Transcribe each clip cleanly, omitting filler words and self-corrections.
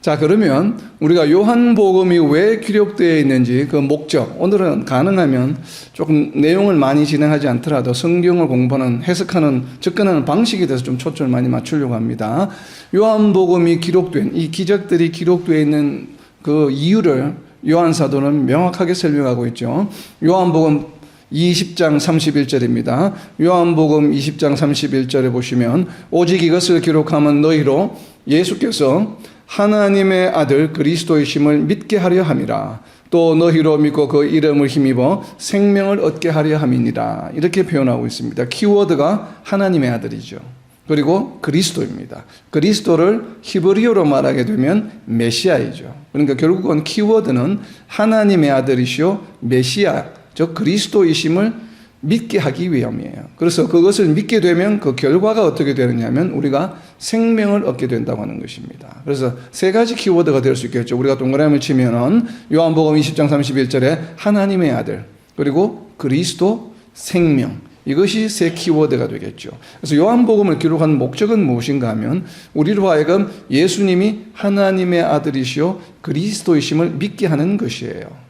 자, 그러면 우리가 요한복음이 왜 기록되어 있는지 그 목적, 오늘은 가능하면 조금 내용을 많이 진행하지 않더라도 성경을 공부하는, 해석하는, 접근하는 방식에 대해서 좀 초점을 많이 맞추려고 합니다. 요한복음이 기록된, 이 기적들이 기록되어 있는 그 이유를 요한 사도는 명확하게 설명하고 있죠. 요한복음 20장 31절입니다. 요한복음 20장 31절에 보시면 오직 이것을 기록하면 너희로 예수께서 하나님의 아들 그리스도이심을 믿게 하려 함이라. 또 너희로 믿고 그 이름을 힘입어 생명을 얻게 하려 함이니라. 이렇게 표현하고 있습니다. 키워드가 하나님의 아들이죠. 그리고 그리스도입니다. 그리스도를 히브리어로 말하게 되면 메시아이죠. 그러니까 결국은 키워드는 하나님의 아들이시오 메시아, 즉 그리스도이심을 믿게 하기 위함이에요. 그래서 그것을 믿게 되면 그 결과가 어떻게 되느냐면 우리가 생명을 얻게 된다고 하는 것입니다. 그래서 세 가지 키워드가 될 수 있겠죠. 우리가 동그라미를 치면은 요한복음 20장 31절에 하나님의 아들, 그리고 그리스도, 생명, 이것이 세 키워드가 되겠죠. 그래서 요한복음을 기록한 목적은 무엇인가 하면 우리로 하여금 예수님이 하나님의 아들이시오 그리스도이심을 믿게 하는 것이에요.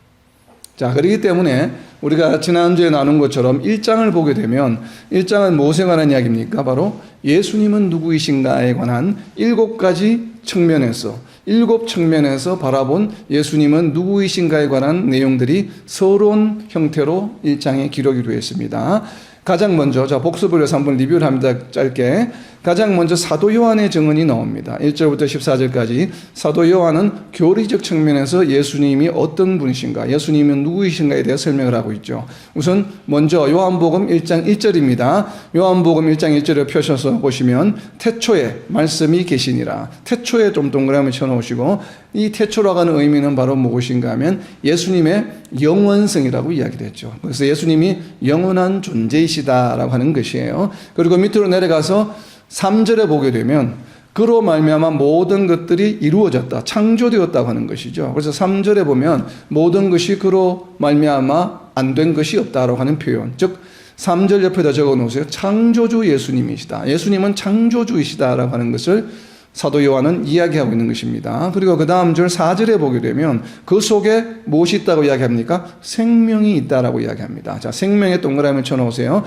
자, 그렇기 때문에 우리가 지난주에 나눈 것처럼 1장을 보게 되면 1장은 무엇에 관한 이야기입니까? 바로 예수님은 누구이신가에 관한 7가지 측면에서 7측면에서 바라본 예수님은 누구이신가에 관한 내용들이 서론 형태로 1장에 기록이 되어 있습니다. 가장 먼저, 자, 복습을 위해서 한번 리뷰를 합니다. 짧게. 가장 먼저 사도 요한의 증언이 나옵니다. 1절부터 14절까지 사도 요한은 교리적 측면에서 예수님이 어떤 분이신가, 예수님은 누구이신가에 대해 설명을 하고 있죠. 우선 먼저 요한복음 1장 1절입니다. 요한복음 1장 1절을 펴셔서 보시면 태초에 말씀이 계시니라. 태초에 좀 동그라미 쳐놓으시고 이 태초라고 하는 의미는 바로 무엇인가 하면 예수님의 영원성이라고 이야기를 했죠. 그래서 예수님이 영원한 존재이시다라고 하는 것이에요. 그리고 밑으로 내려가서 3절에 보게 되면 그로 말미암아 모든 것들이 이루어졌다, 창조되었다고 하는 것이죠. 그래서 3절에 보면 모든 것이 그로 말미암아 안 된 것이 없다라고 하는 표현, 즉 3절 옆에다 적어 놓으세요. 창조주 예수님이시다, 예수님은 창조주이시다라고 하는 것을 사도 요한은 이야기하고 있는 것입니다. 그리고 그 다음 절 4절에 보게 되면 그 속에 무엇이 있다고 이야기합니까? 생명이 있다라고 이야기합니다. 자, 생명의 동그라미를 쳐놓으세요.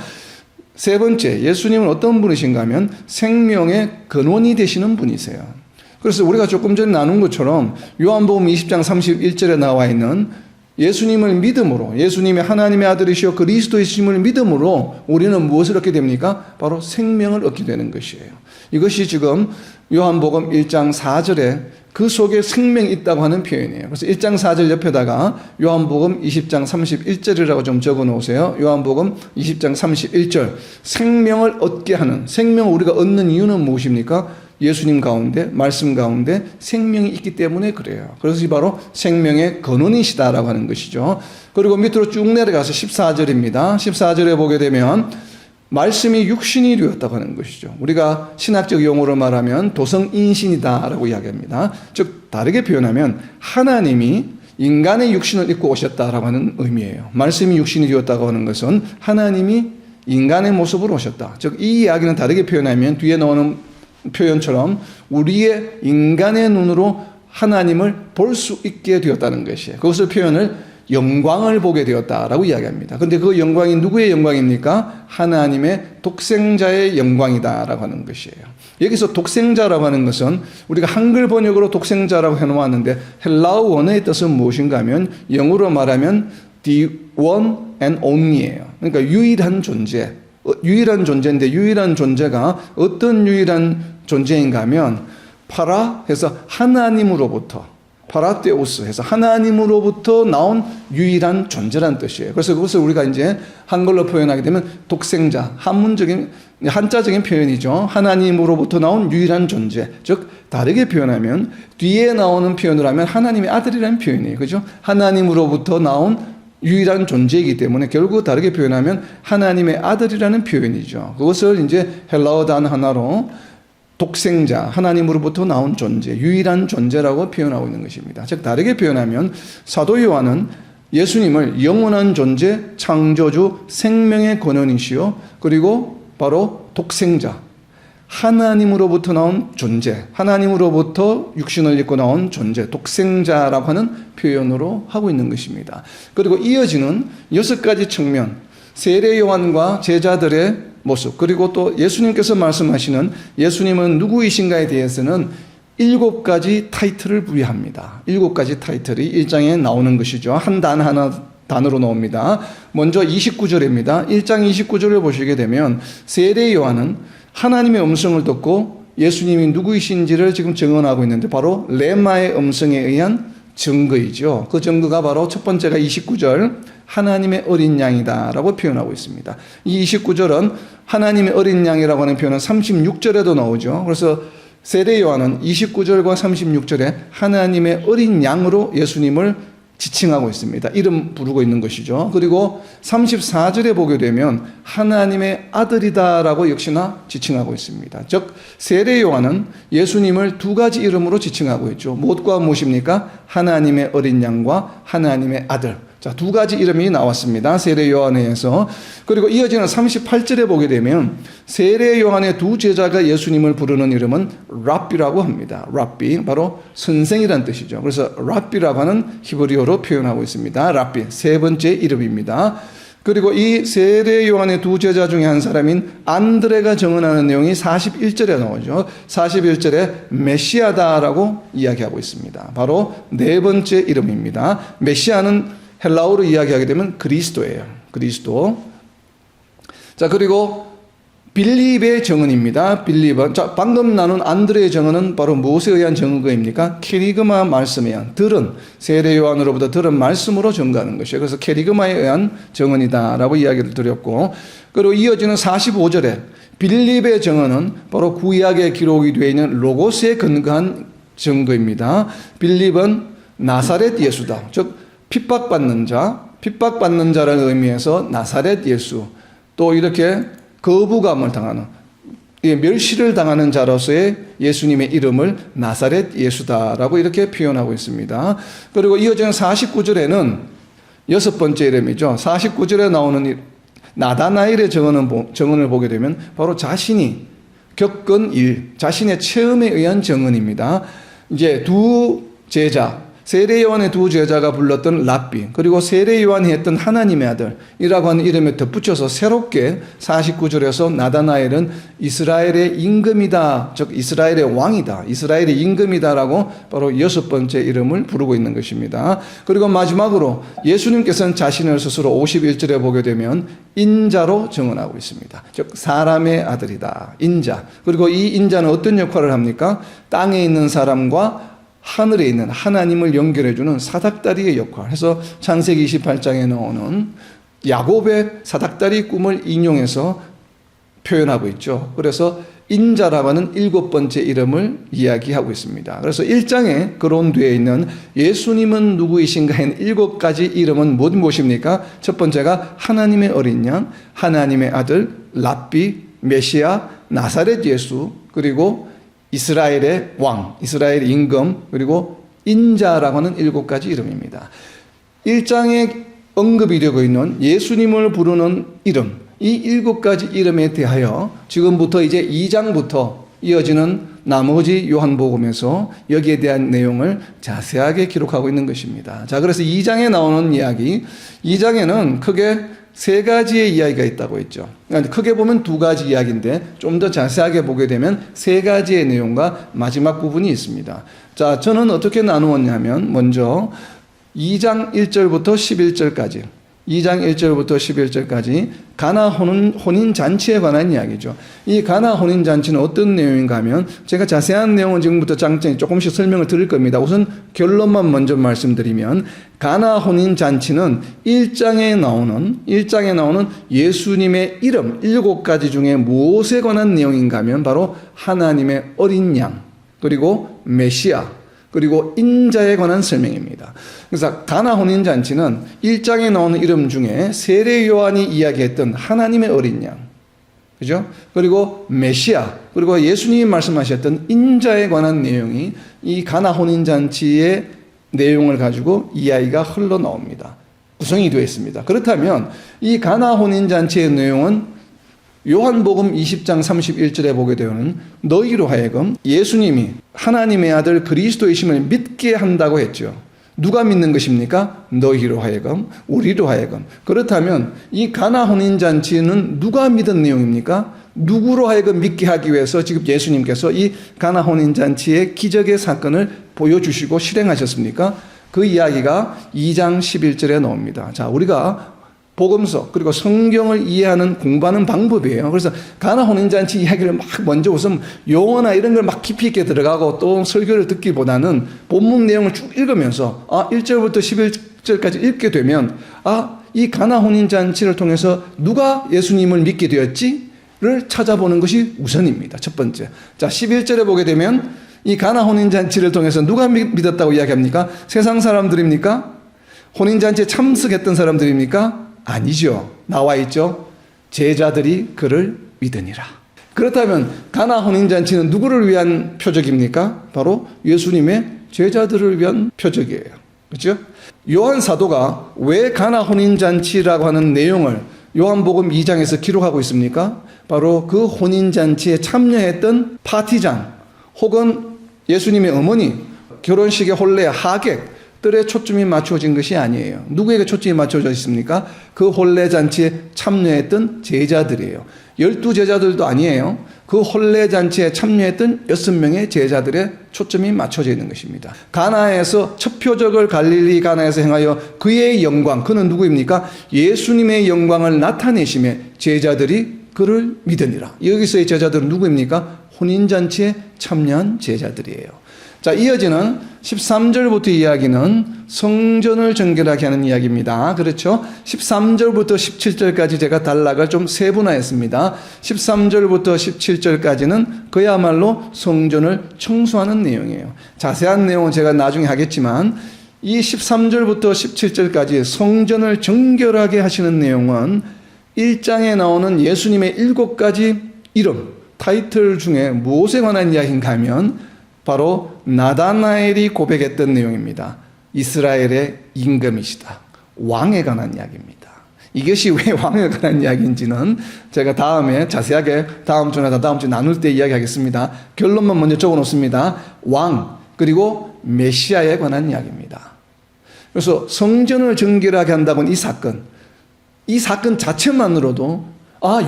세 번째, 예수님은 어떤 분이신가 하면 생명의 근원이 되시는 분이세요. 그래서 우리가 조금 전에 나눈 것처럼 요한복음 20장 31절에 나와 있는 예수님을 믿음으로, 예수님이 하나님의 아들이시여 그리스도이심을 믿음으로 우리는 무엇을 얻게 됩니까? 바로 생명을 얻게 되는 것이에요. 이것이 지금 요한복음 1장 4절에 그 속에 생명이 있다고 하는 표현이에요. 그래서 1장 4절 옆에다가 요한복음 20장 31절이라고 좀 적어 놓으세요. 요한복음 20장 31절. 생명을 얻게 하는, 생명을 우리가 얻는 이유는 무엇입니까? 예수님 가운데, 말씀 가운데 생명이 있기 때문에 그래요. 그래서 바로 생명의 근원이시다라고 하는 것이죠. 그리고 밑으로 쭉 내려가서 14절입니다. 14절에 보게 되면 말씀이 육신이 되었다고 하는 것이죠. 우리가 신학적 용어로 말하면 도성인신이다라고 이야기합니다. 즉 다르게 표현하면 하나님이 인간의 육신을 입고 오셨다라고 하는 의미예요. 말씀이 육신이 되었다고 하는 것은 하나님이 인간의 모습으로 오셨다. 즉 이 이야기는 다르게 표현하면 뒤에 나오는 표현처럼 우리의 인간의 눈으로 하나님을 볼 수 있게 되었다는 것이에요. 그것을 표현을 영광을 보게 되었다라고 이야기합니다. 그런데 그 영광이 누구의 영광입니까? 하나님의 독생자의 영광이다라고 하는 것이에요. 여기서 독생자라고 하는 것은 우리가 한글 번역으로 독생자라고 해놓았는데 헬라어 원어의 뜻은 무엇인가 하면 영어로 말하면 the one and only예요. 그러니까 유일한 존재, 유일한 존재인데 유일한 존재가 어떤 유일한 존재인가 하면 파라 해서 하나님으로부터, 파라테오스 해서 하나님으로부터 나온 유일한 존재란 뜻이에요. 그래서 그것을 우리가 이제 한글로 표현하게 되면 독생자, 한자적인 표현이죠. 하나님으로부터 나온 유일한 존재. 즉 다르게 표현하면 뒤에 나오는 표현을 하면 하나님의 아들이라는 표현이에요. 그죠? 하나님으로부터 나온 유일한 존재이기 때문에 결국 다르게 표현하면 하나님의 아들이라는 표현이죠. 그것을 이제 헬라어 단어 하나로 독생자, 하나님으로부터 나온 존재, 유일한 존재라고 표현하고 있는 것입니다. 즉 다르게 표현하면 사도 요한은 예수님을 영원한 존재, 창조주, 생명의 근원이시요 그리고 바로 독생자, 하나님으로부터 나온 존재, 하나님으로부터 육신을 입고 나온 존재, 독생자라고 하는 표현으로 하고 있는 것입니다. 그리고 이어지는 6가지 측면, 세례 요한과 제자들의 모습, 그리고 또 예수님께서 말씀하시는 예수님은 누구이신가에 대해서는 7가지 타이틀을 부여합니다. 7가지 타이틀이 1장에 나오는 것이죠. 한 단어로 나옵니다. 먼저 29절입니다. 1장 29절을 보시게 되면 세례 요한은 하나님의 음성을 듣고 예수님이 누구이신지를 지금 증언하고 있는데 바로 레마의 음성에 의한 증거이죠. 그 증거가 바로 첫 번째가 29절 하나님의 어린 양이다 라고 표현하고 있습니다. 이 29절은 하나님의 어린 양이라고 하는 표현은 36절에도 나오죠. 그래서 세례 요한은 29절과 36절에 하나님의 어린 양으로 예수님을 지칭하고 있습니다. 이름 부르고 있는 것이죠. 그리고 34절에 보게 되면 하나님의 아들이다라고 역시나 지칭하고 있습니다. 즉 세례 요한은 예수님을 2가지 이름으로 지칭하고 있죠. 무엇과 무엇입니까? 하나님의 어린 양과 하나님의 아들. 자, 2가지 이름이 나왔습니다. 세례 요한에 의해서. 그리고 이어지는 38절에 보게 되면 세례 요한의 2 제자가 예수님을 부르는 이름은 랍비라고 합니다. 랍비, 바로 선생이라는 뜻이죠. 그래서 랍비라고 하는 히브리어로 표현하고 있습니다. 랍비, 3번째 이름입니다. 그리고 이 세례 요한의 2 제자 중에 한 사람인 안드레가 증언하는 내용이 41절에 나오죠. 41절에 메시아다라고 이야기하고 있습니다. 바로 4번째 이름입니다. 메시아는 헬라어로 이야기하게 되면 그리스도예요. 그리스도. 자, 그리고 빌립의 증언입니다. 빌립은, 자, 방금 나눈 안드레의 증언은 바로 무엇에 의한 증거입니까? 캐리그마 말씀에 의한, 들은, 세례 요한으로부터 들은 말씀으로 증거하는 것이에요. 그래서 캐리그마에 의한 증언이다라고 이야기를 드렸고, 그리고 이어지는 45절에 빌립의 증언은 바로 구약에 기록이 되어 있는 로고스에 근거한 증거입니다. 빌립은 나사렛 예수다. 즉, 핍박받는 자라는 의미에서 나사렛 예수, 또 이렇게 거부감을 당하는, 멸시를 당하는 자로서의 예수님의 이름을 나사렛 예수다라고 이렇게 표현하고 있습니다. 그리고 이어지는 49절에는 6번째 이름이죠. 49절에 나오는 나다나엘의 증언을 보게 되면 바로 자신이 겪은 일, 자신의 체험에 의한 증언입니다. 이제 2 제자, 세례 요한의 2 제자가 불렀던 랍비, 그리고 세례 요한이 했던 하나님의 아들이라고 하는 이름에 덧붙여서 새롭게 49절에서 나다나엘은 이스라엘의 임금이다, 즉 이스라엘의 왕이다, 이스라엘의 임금이다라고 바로 6번째 이름을 부르고 있는 것입니다. 그리고 마지막으로 예수님께서는 자신을 스스로 51절에 보게 되면 인자로 증언하고 있습니다. 즉 사람의 아들이다, 인자. 그리고 이 인자는 어떤 역할을 합니까? 땅에 있는 사람과 하늘에 있는 하나님을 연결해주는 사닥다리의 역할. 해서 창세기 28장에 나오는 야곱의 사닥다리 꿈을 인용해서 표현하고 있죠. 그래서 인자라고 하는 7번째 이름을 이야기하고 있습니다. 그래서 1장에 거론되어 있는 예수님은 누구이신가 하는 7가지 이름은 무엇입니까? 첫 번째가 하나님의 어린 양, 하나님의 아들, 랍비, 메시아, 나사렛 예수, 그리고 이스라엘의 왕, 이스라엘의 임금, 그리고 인자라고 하는 7가지 이름입니다. 1장에 언급이 되고 있는 예수님을 부르는 이름, 이 7가지 이름에 대하여 지금부터 이제 2장부터 이어지는 나머지 요한복음에서 여기에 대한 내용을 자세하게 기록하고 있는 것입니다. 자, 그래서 2장에 나오는 이야기, 2장에는 크게 3가지의 이야기가 있다고 했죠. 그러니까 크게 보면 2가지 이야기인데 좀 더 자세하게 보게 되면 3가지의 내용과 마지막 부분이 있습니다. 자, 저는 어떻게 나누었냐면 먼저 2장 1절부터 11절까지 2장 1절부터 11절까지 가나 혼인잔치에 관한 이야기죠. 이 가나 혼인잔치는 어떤 내용인가 하면 제가 자세한 내용은 지금부터 장점이 조금씩 설명을 드릴 겁니다. 우선 결론만 먼저 말씀드리면 가나 혼인잔치는 1장에 나오는 예수님의 이름 7가지 중에 무엇에 관한 내용인가 하면 바로 하나님의 어린 양, 그리고 메시아, 그리고 인자에 관한 설명입니다. 그래서 가나 혼인잔치는 1장에 나오는 이름 중에 세례 요한이 이야기했던 하나님의 어린 양, 그죠? 그리고 메시아, 그리고 예수님이 말씀하셨던 인자에 관한 내용이 이 가나 혼인잔치의 내용을 가지고 이야기가 흘러나옵니다. 구성이 되어 있습니다. 그렇다면 이 가나 혼인잔치의 내용은 요한복음 20장 31절에 보게 되면 너희로 하여금 예수님이 하나님의 아들 그리스도이심을 믿게 한다고 했죠. 누가 믿는 것입니까? 너희로 하여금, 우리로 하여금. 그렇다면 이 가나 혼인잔치는 누가 믿은 내용입니까? 누구로 하여금 믿게 하기 위해서 지금 예수님께서 이 가나 혼인잔치의 기적의 사건을 보여주시고 실행하셨습니까? 그 이야기가 2장 11절에 나옵니다. 자, 우리가 복음서 그리고 성경을 이해하는 공부하는 방법이에요. 그래서 가나 혼인잔치 이야기를 막 먼저 우선 용어나 이런 걸 막 깊이 있게 들어가고 또 설교를 듣기보다는 본문 내용을 쭉 읽으면서 1절부터 11절까지 읽게 되면 이 가나 혼인잔치를 통해서 누가 예수님을 믿게 되었지를 찾아보는 것이 우선입니다. 첫 번째. 자, 11절에 보게 되면 이 가나 혼인잔치를 통해서 누가 믿었다고 이야기합니까? 세상 사람들입니까? 혼인잔치에 참석했던 사람들입니까? 아니죠. 나와 있죠. 제자들이 그를 믿으니라. 그렇다면 가나 혼인잔치는 누구를 위한 표적입니까? 바로 예수님의 제자들을 위한 표적이에요. 그렇죠? 요한 사도가 왜 가나 혼인잔치라고 하는 내용을 요한복음 2장에서 기록하고 있습니까? 바로 그 혼인잔치에 참여했던 파티장 혹은 예수님의 어머니, 결혼식의 혼례 하객 들의 초점이 맞춰진 것이 아니에요. 누구에게 초점이 맞춰져 있습니까? 그 혼례잔치에 참여했던 제자들이에요. 12제자들도 아니에요. 그 혼례잔치에 참여했던 6명의 제자들의 초점이 맞춰져 있는 것입니다. 가나에서 첫 표적을 갈릴리 가나에서 행하여 그의 영광, 그는 누구입니까? 예수님의 영광을 나타내심에 제자들이 그를 믿으니라. 여기서의 제자들은 누구입니까? 혼인잔치에 참여한 제자들이에요. 자, 이어지는 13절부터 이야기는 성전을 정결하게 하는 이야기입니다. 그렇죠? 13절부터 17절까지 제가 단락을 좀 세분화했습니다. 13절부터 17절까지는 그야말로 성전을 청소하는 내용이에요. 자세한 내용은 제가 나중에 하겠지만 이 13절부터 17절까지 성전을 정결하게 하시는 내용은 1장에 나오는 예수님의 7가지 이름, 타이틀 중에 무엇에 관한 이야기인가 하면 바로 나다나엘이 고백했던 내용입니다. 이스라엘의 임금이시다. 왕에 관한 이야기입니다. 이것이 왜 왕에 관한 이야기인지는 제가 다음에 자세하게 다음 주나 다다음 주 나눌 때 이야기하겠습니다. 결론만 먼저 적어놓습니다. 왕 그리고 메시아에 관한 이야기입니다. 그래서 성전을 정결하게 한다고는 이 사건 자체만으로도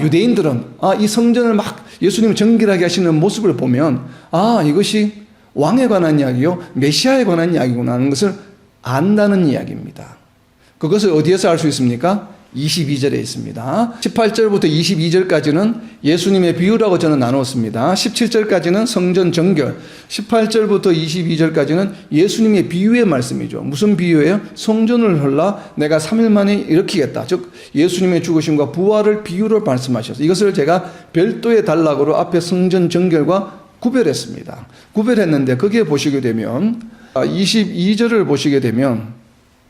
유대인들은 이 성전을 막 예수님을 정결하게 하시는 모습을 보면 이것이 왕에 관한 이야기요 메시아에 관한 이야기구나 하는 것을 안다는 이야기입니다. 그것을 어디에서 알 수 있습니까? 22절에 있습니다. 18절부터 22절까지는 예수님의 비유라고 저는 나누었습니다. 17절까지는 성전 정결, 18절부터 22절까지는 예수님의 비유의 말씀이죠. 무슨 비유예요? 성전을 헐라 내가 3일 만에 일으키겠다. 즉 예수님의 죽으심과 부활을 비유로 말씀하셔서 이것을 제가 별도의 단락으로 앞에 성전 정결과 구별했습니다. 구별했는데 거기에 보시게 되면 22절을 보시게 되면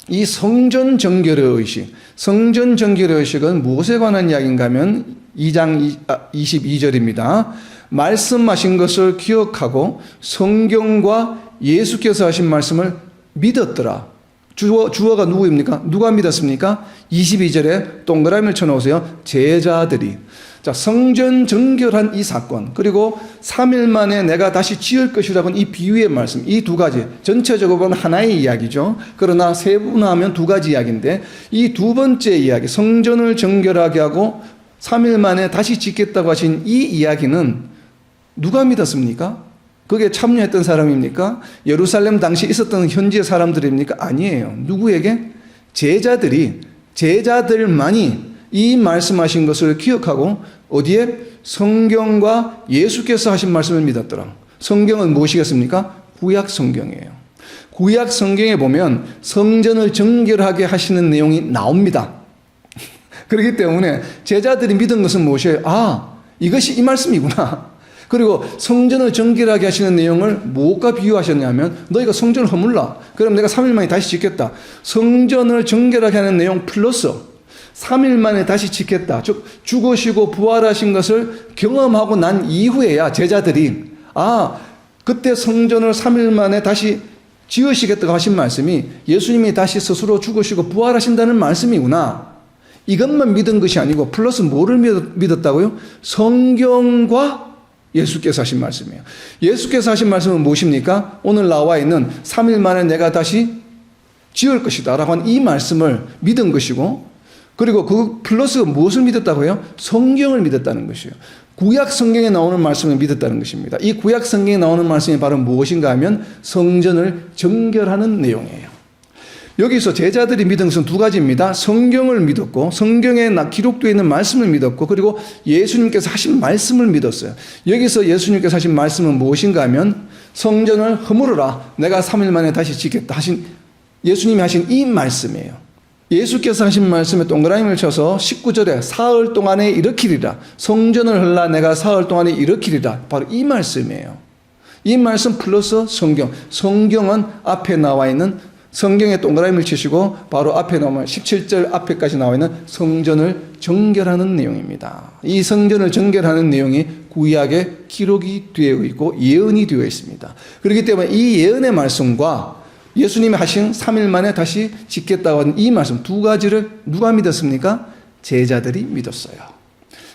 이 성전 정결의 의식, 성전 정결의 의식은 무엇에 관한 이야기인가 하면 2장 22절입니다. 말씀하신 것을 기억하고 성경과 예수께서 하신 말씀을 믿었더라. 주어가 누구입니까? 누가 믿었습니까? 22절에 동그라미를 쳐놓으세요. 제자들이. 자, 성전 정결한 이 사건, 그리고 3일 만에 내가 다시 지을 것이라고는 이 비유의 말씀, 이 두 가지, 전체적으로 보면 하나의 이야기죠. 그러나 세분화하면 두 가지 이야기인데, 이 두 번째 이야기, 성전을 정결하게 하고 3일 만에 다시 짓겠다고 하신 이 이야기는 누가 믿었습니까? 거기에 참여했던 사람입니까? 예루살렘 당시 있었던 현지의 사람들입니까? 아니에요. 누구에게? 제자들만이 이 말씀하신 것을 기억하고 어디에? 성경과 예수께서 하신 말씀을 믿었더라. 성경은 무엇이겠습니까? 구약 성경이에요. 구약 성경에 보면 성전을 정결하게 하시는 내용이 나옵니다. 그렇기 때문에 제자들이 믿은 것은 무엇이에요? 이것이 이 말씀이구나. 그리고 성전을 정결하게 하시는 내용을 무엇과 비유하셨냐면 너희가 성전을 허물라. 그럼 내가 3일 만에 다시 짓겠다. 성전을 정결하게 하는 내용 플러스 3일 만에 다시 짓겠다. 즉 죽으시고 부활하신 것을 경험하고 난 이후에야 제자들이 그때 성전을 3일 만에 다시 지으시겠다고 하신 말씀이 예수님이 다시 스스로 죽으시고 부활하신다는 말씀이구나. 이것만 믿은 것이 아니고 플러스 뭐를 믿었다고요? 성경과 예수께서 하신 말씀이에요. 예수께서 하신 말씀은 무엇입니까? 오늘 나와 있는 3일 만에 내가 다시 지을 것이다 라고 하는 이 말씀을 믿은 것이고, 그리고 그 플러스 무엇을 믿었다고요? 성경을 믿었다는 것이에요. 구약 성경에 나오는 말씀을 믿었다는 것입니다. 이 구약 성경에 나오는 말씀이 바로 무엇인가 하면 성전을 정결하는 내용이에요. 여기서 제자들이 믿은 것은 두 가지입니다. 성경을 믿었고, 성경에 기록되어 있는 말씀을 믿었고, 그리고 예수님께서 하신 말씀을 믿었어요. 여기서 예수님께서 하신 말씀은 무엇인가 하면 성전을 허물어라, 내가 3일 만에 다시 짓겠다 하신 예수님이 하신 이 말씀이에요. 예수께서 하신 말씀에 동그라미를 쳐서 19절에 사흘 동안에 일으키리라, 성전을 헐라 내가 사흘 동안에 일으키리라, 바로 이 말씀이에요. 이 말씀 플러스 성경. 성경은 앞에 나와 있는 성경에 동그라미를 치시고 바로 앞에 나오면 17절 앞에까지 나와 있는 성전을 정결하는 내용입니다. 이 성전을 정결하는 내용이 구약에 기록이 되어 있고 예언이 되어 있습니다. 그렇기 때문에 이 예언의 말씀과 예수님이 하신 3일 만에 다시 짓겠다고 하는 이 말씀 두 가지를 누가 믿었습니까? 제자들이 믿었어요.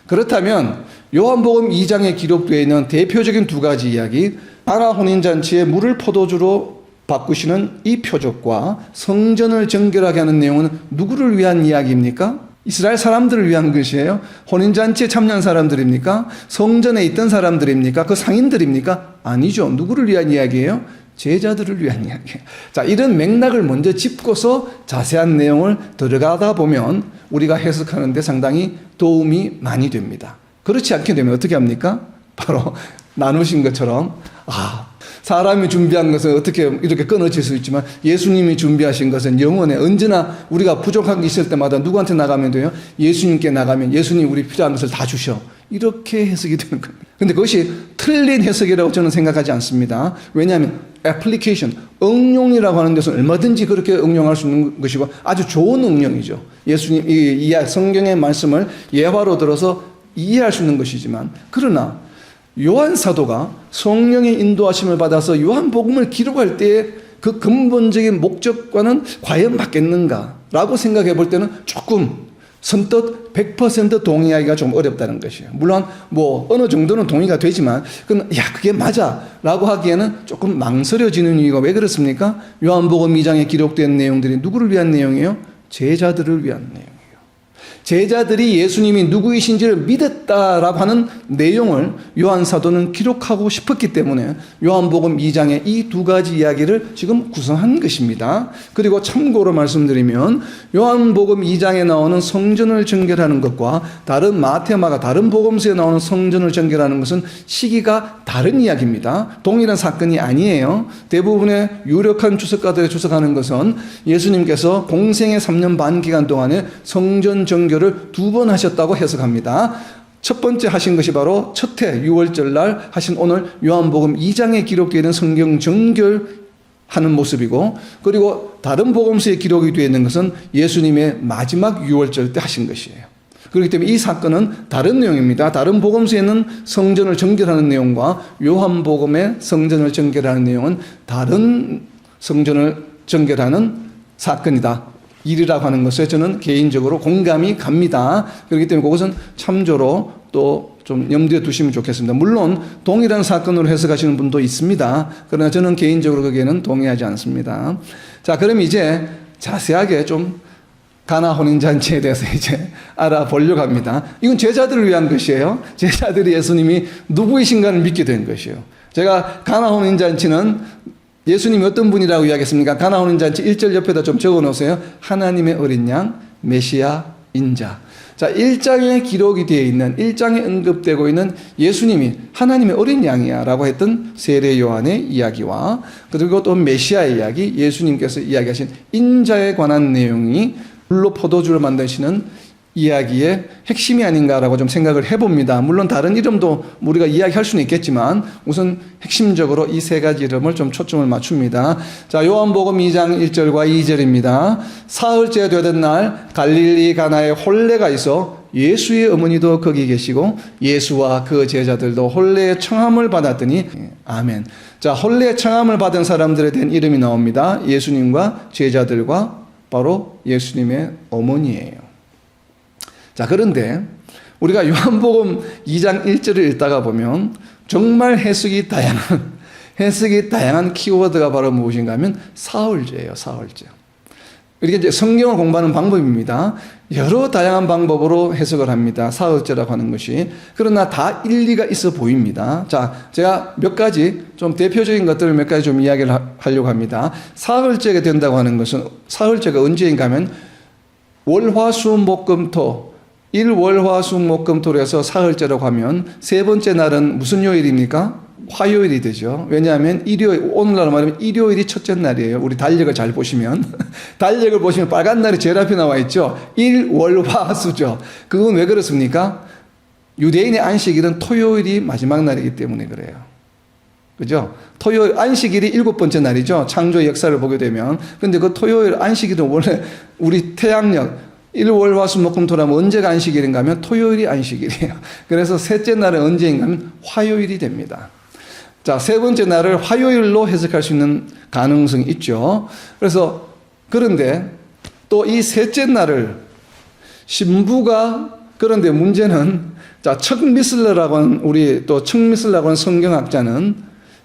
그렇다면 요한복음 2장에 기록되어 있는 대표적인 두 가지 이야기, 가나 혼인잔치에 물을 포도주로 바꾸시는 이 표적과 성전을 정결하게 하는 내용은 누구를 위한 이야기입니까? 이스라엘 사람들을 위한 것이에요? 혼인잔치에 참여한 사람들입니까? 성전에 있던 사람들입니까? 그 상인들입니까? 아니죠. 누구를 위한 이야기예요? 제자들을 위한 이야기예요. 자, 이런 맥락을 먼저 짚고서 자세한 내용을 들어가다 보면 우리가 해석하는 데 상당히 도움이 많이 됩니다. 그렇지 않게 되면 어떻게 합니까? 바로 나누신 것처럼 사람이 준비한 것은 어떻게 이렇게 끊어질 수 있지만 예수님이 준비하신 것은 영원해. 언제나 우리가 부족한 게 있을 때마다 누구한테 나가면 돼요? 예수님께 나가면 예수님 우리 필요한 것을 다 주셔. 이렇게 해석이 되는 겁니다. 근데 그것이 틀린 해석이라고 저는 생각하지 않습니다. 왜냐하면 애플리케이션, 응용이라고 하는 데서 얼마든지 그렇게 응용할 수 있는 것이고 아주 좋은 응용이죠. 예수님 이 성경의 말씀을 예화로 들어서 이해할 수 있는 것이지만, 그러나 요한 사도가 성령의 인도하심을 받아서 요한복음을 기록할 때의 그 근본적인 목적과는 과연 맞겠는가라고 생각해 볼 때는 조금 선뜻 100% 동의하기가 좀 어렵다는 것이에요. 물론 어느 정도는 동의가 되지만 그게 맞아라고 하기에는 조금 망설여지는 이유가 왜 그렇습니까? 요한복음 2장에 기록된 내용들이 누구를 위한 내용이에요? 제자들을 위한 내용. 제자들이 예수님이 누구이신지를 믿었다라고 하는 내용을 요한 사도는 기록하고 싶었기 때문에 요한복음 2장의 이 두 가지 이야기를 지금 구성한 것입니다. 그리고 참고로 말씀드리면 요한복음 2장에 나오는 성전을 정결하는 것과 다른 마태마가 다른 복음서에 나오는 성전을 정결하는 것은 시기가 다른 이야기입니다. 동일한 사건이 아니에요. 대부분의 유력한 주석가들이 주석하는 것은 예수님께서 공생의 3년 반 기간 동안에 성전 정결 를 2번 하셨다고 해석합니다. 첫 번째 하신 것이 바로 첫 해 6월절 날 하신 오늘 요한복음 2장에 기록되어 있는 성경 정결하는 모습이고, 그리고 다른 복음서에 기록이 되어 있는 것은 예수님의 마지막 6월절 때 하신 것이에요. 그렇기 때문에 이 사건은 다른 내용입니다. 다른 복음서에는 성전을 정결하는 내용과 요한복음의 성전을 정결하는 내용은 다른 성전을 정결하는 사건이다. 일이라고 하는 것에 저는 개인적으로 공감이 갑니다. 그렇기 때문에 그것은 참조로 또 좀 염두에 두시면 좋겠습니다. 물론 동일한 사건으로 해석하시는 분도 있습니다. 그러나 저는 개인적으로 거기에는 동의하지 않습니다. 자, 그럼 이제 자세하게 좀 가나 혼인잔치에 대해서 이제 알아보려고 합니다. 이건 제자들을 위한 것이에요. 제자들이 예수님이 누구이신가를 믿게 된 것이에요. 제가 가나 혼인잔치는 예수님이 어떤 분이라고 이야기했습니까? 가나 혼인잔치 1절 옆에다 좀 적어 놓으세요. 하나님의 어린 양, 메시아, 인자. 자, 1장에 기록이 되어 있는, 1장에 언급되고 있는 예수님이 하나님의 어린 양이야 라고 했던 세례 요한의 이야기와, 그리고 또 메시아의 이야기, 예수님께서 이야기하신 인자에 관한 내용이 물로 포도주를 만드시는 이야기의 핵심이 아닌가라고 좀 생각을 해봅니다. 물론 다른 이름도 우리가 이야기할 수는 있겠지만 우선 핵심적으로 이 세 가지 이름을 좀 초점을 맞춥니다. 자, 요한복음 2장 1절과 2절입니다. 사흘째 되던 날 갈릴리 가나에 혼례가 있어 예수의 어머니도 거기 계시고 예수와 그 제자들도 혼례의 청함을 받았더니 아멘. 자, 혼례의 청함을 받은 사람들에 대한 이름이 나옵니다. 예수님과 제자들과 바로 예수님의 어머니예요. 자, 그런데 우리가 요한복음 2장 1절을 읽다가 보면 정말 해석이 다양한 키워드가 바로 무엇인가 하면 사흘제예요, 사흘제. 이렇게 이제 성경을 공부하는 방법입니다. 여러 다양한 방법으로 해석을 합니다. 사흘제라고 하는 것이. 그러나 다 일리가 있어 보입니다. 자, 제가 몇 가지 좀 대표적인 것들을 몇 가지 좀 이야기를 하려고 합니다. 사흘제가 된다고 하는 것은 사흘제가 언제인가 하면 월화수목금토 1월화수목금토로 해서 사흘제라고 하면 세 번째 날은 무슨 요일입니까? 화요일이 되죠. 왜냐하면 일요일, 오늘날 말하면 일요일이 첫째 날이에요. 우리 달력을 잘 보시면 달력을 보시면 빨간 날이 제일 앞에 나와 있죠. 일월화수죠. 그건 왜 그렇습니까? 유대인의 안식일은 토요일이 마지막 날이기 때문에 그래요. 그죠? 토요일 안식일이 7번째 날이죠. 창조의 역사를 보게 되면. 근데 그 토요일 안식일은 원래 우리 태양력 1월화수목금토라면 언제가 안식일인가 하면 토요일이 안식일이에요. 그래서 셋째 날은 언제인가 하면 화요일이 됩니다. 자, 세 번째 날을 화요일로 해석할 수 있는 가능성이 있죠. 그래서 그런데 또 이 셋째 날을 신부가 그런데 문제는 자, 척미슬러라고 하는 우리 또 척미슬러라고 하는 성경학자는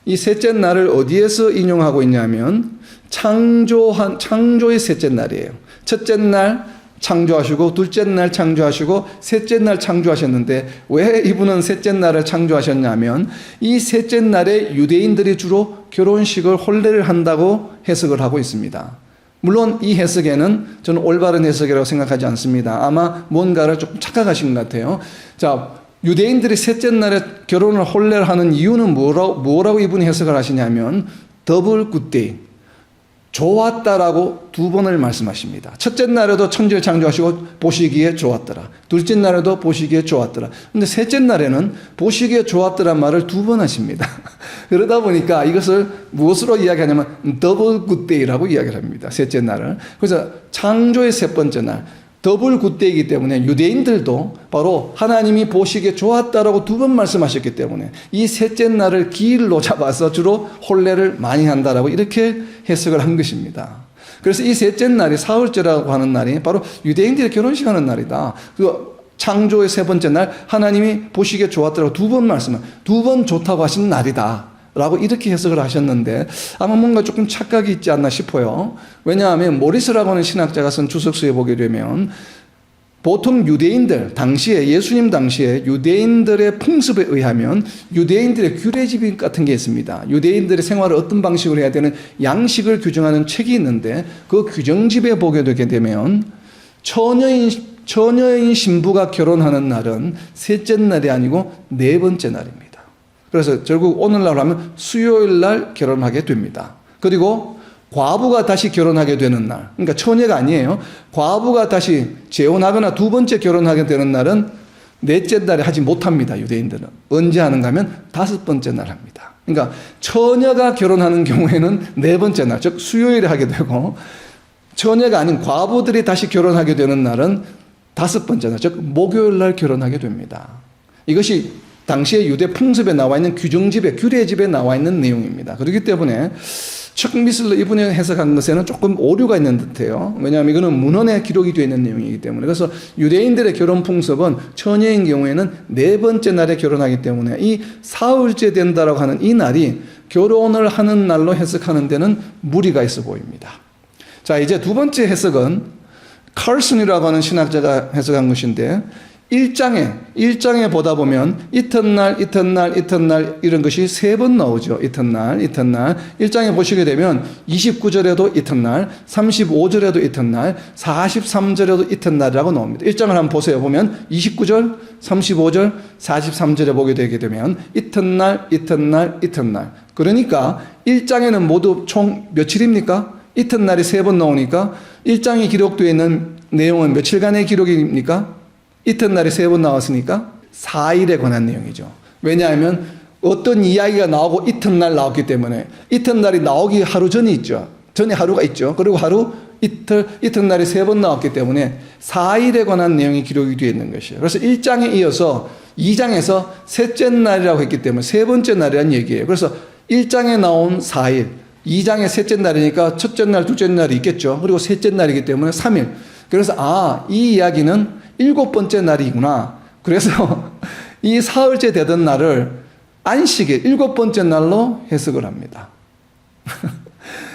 이 셋째 날을 어디에서 인용하고 있냐면 창조의 셋째 날이에요. 첫째 날 창조하시고 둘째 날 창조하시고 셋째 날 창조하셨는데 왜 이분은 셋째 날을 창조하셨냐면 이 셋째 날에 유대인들이 주로 결혼식을 혼례를 한다고 해석을 하고 있습니다. 물론 이 해석에는 저는 올바른 해석이라고 생각하지 않습니다. 아마 뭔가를 조금 착각하신 것 같아요. 자, 유대인들이 셋째 날에 결혼을 혼례를 하는 이유는 뭐라고 이분이 해석을 하시냐면 더블 굿데이 좋았다라고 두 번을 말씀하십니다. 첫째 날에도 천지를 창조하시고 보시기에 좋았더라. 둘째 날에도 보시기에 좋았더라. 근데 셋째 날에는 보시기에 좋았더란 말을 두 번 하십니다. 그러다 보니까 이것을 무엇으로 이야기하냐면 더블 굿데이라고 이야기를 합니다. 셋째 날을. 그래서 창조의 세 번째 날 더블 굿데이이기 때문에 유대인들도 바로 하나님이 보시기에 좋았다라고 두 번 말씀하셨기 때문에 이 셋째 날을 기일로 잡아서 주로 혼례를 많이 한다라고 이렇게 해석을 한 것입니다. 그래서 이 셋째 날이 사흘제라고 하는 날이 바로 유대인들이 결혼식 하는 날이다. 그 창조의 세 번째 날 하나님이 보시기에 좋았다라고 두 번 좋다고 하신 날이다. 라고 이렇게 해석을 하셨는데 아마 뭔가 조금 착각이 있지 않나 싶어요. 왜냐하면 모리스라고 하는 신학자가 쓴 주석서에 보게 되면 보통 유대인들 당시에 예수님 당시에 유대인들의 풍습에 의하면 유대인들의 규례집 같은 게 있습니다. 유대인들의 생활을 어떤 방식으로 해야 되는 양식을 규정하는 책이 있는데 그 규정집에 보게 되게 되면 처녀인 신부가 결혼하는 날은 셋째 날이 아니고 네 번째 날입니다. 그래서 결국 오늘날 하면 수요일 날 결혼하게 됩니다. 그리고 과부가 다시 결혼하게 되는 날, 그러니까 처녀가 아니에요. 과부가 다시 재혼하거나 두 번째 결혼하게 되는 날은 넷째 날에 하지 못합니다. 유대인들은. 언제 하는가 하면 다섯 번째 날 합니다. 그러니까 처녀가 결혼하는 경우에는 네 번째 날, 즉 수요일에 하게 되고 처녀가 아닌 과부들이 다시 결혼하게 되는 날은 다섯 번째 날, 즉 목요일 날 결혼하게 됩니다. 이것이 당시의 유대 풍습에 나와 있는 규정집에, 규례집에 나와 있는 내용입니다. 그렇기 때문에 척미슬러 이분이 해석한 것에는 조금 오류가 있는 듯해요. 왜냐하면 이거는 문헌에 기록이 되어 있는 내용이기 때문에. 그래서 유대인들의 결혼 풍습은 처녀인 경우에는 네 번째 날에 결혼하기 때문에 이 사흘째 된다라고 하는 이 날이 결혼을 하는 날로 해석하는 데는 무리가 있어 보입니다. 자, 이제 두 번째 해석은 칼슨이라고 하는 신학자가 해석한 것인데 1장에 보다 보면 이튿날 이런 것이 세 번 나오죠. 이튿날 1장에 보시게 되면 29절에도 이튿날 35절에도 이튿날 43절에도 이튿날이라고 나옵니다. 1장을 한번 보세요. 보면 29절 35절 43절에 보게 되게 되면 이튿날 그러니까 1장에는 모두 총 며칠입니까? 이튿날이 세 번 나오니까 1장에 기록되어 있는 내용은 며칠간의 기록입니까? 이튿날이 세 번 나왔으니까 4일에 관한 내용이죠. 왜냐하면 어떤 이야기가 나오고 이튿날 나왔기 때문에 이튿날이 나오기 하루 전이 있죠. 전에 하루가 있죠. 그리고 이튿날이 세 번 나왔기 때문에 4일에 관한 내용이 기록이 되어 있는 것이에요. 그래서 1장에 이어서 2장에서 셋째 날이라고 했기 때문에 세 번째 날이라는 얘기예요. 그래서 1장에 나온 4일, 2장의 셋째 날이니까 첫째 날, 둘째 날이 있겠죠. 그리고 셋째 날이기 때문에 3일. 그래서 이 이야기는 7번째 날이구나. 그래서 이 사흘째 되던 날을 안식일 7번째 날로 해석을 합니다.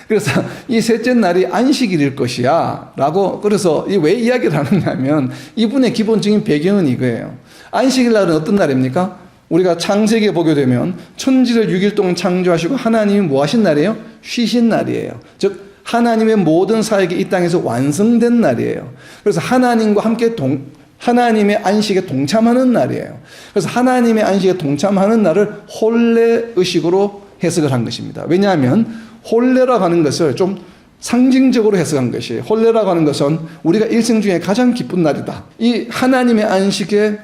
그래서 이 셋째 날이 안식일일 것이야 라고, 그래서 왜 이야기를 하느냐면 이분의 기본적인 배경은 이거예요. 안식일 날은 어떤 날입니까? 우리가 창세기에 보게 되면 천지를 6일 동안 창조하시고 하나님이 뭐 하신 날이에요? 쉬신 날이에요. 즉 하나님의 모든 사역이 이 땅에서 완성된 날이에요. 그래서 하나님과 함께 하나님의 안식에 동참하는 날이에요. 그래서 하나님의 안식에 동참하는 날을 혼례 의식으로 해석을 한 것입니다. 왜냐하면 혼례라고 하는 것을 좀 상징적으로 해석한 것이에요. 혼례라고 하는 것은 우리가 일생 중에 가장 기쁜 날이다. 이 하나님의 안식에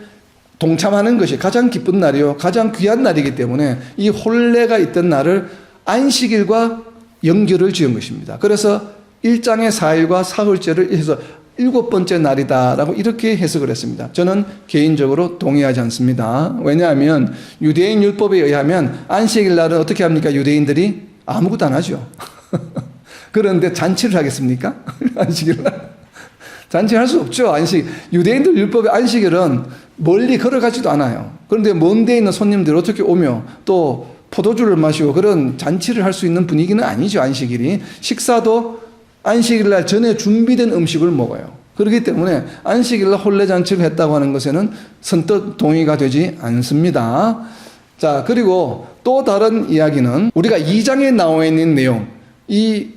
동참하는 것이 가장 기쁜 날이요, 가장 귀한 날이기 때문에 이 혼례가 있던 날을 안식일과 연결을 지은 것입니다. 그래서 1장의 4일과 사흘째를 해서 7번째 날이다라고 이렇게 해석을 했습니다. 저는 개인적으로 동의하지 않습니다. 왜냐하면 유대인 율법에 의하면 안식일 날은 어떻게 합니까? 유대인들이 아무것도 안 하죠. 그런데 잔치를 하겠습니까? 안식일 날. 잔치할 수 없죠. 유대인들 율법의 안식일은 멀리 걸어가지도 않아요. 그런데 먼 데 있는 손님들 어떻게 오며 또 포도주를 마시고 그런 잔치를 할 수 있는 분위기는 아니죠. 안식일이. 식사도 안식일 날 전에 준비된 음식을 먹어요. 그렇기 때문에 안식일 날 혼례 잔치를 했다고 하는 것에는 선뜻 동의가 되지 않습니다. 자, 그리고 또 다른 이야기는 우리가 2장에 나와 있는 내용, 이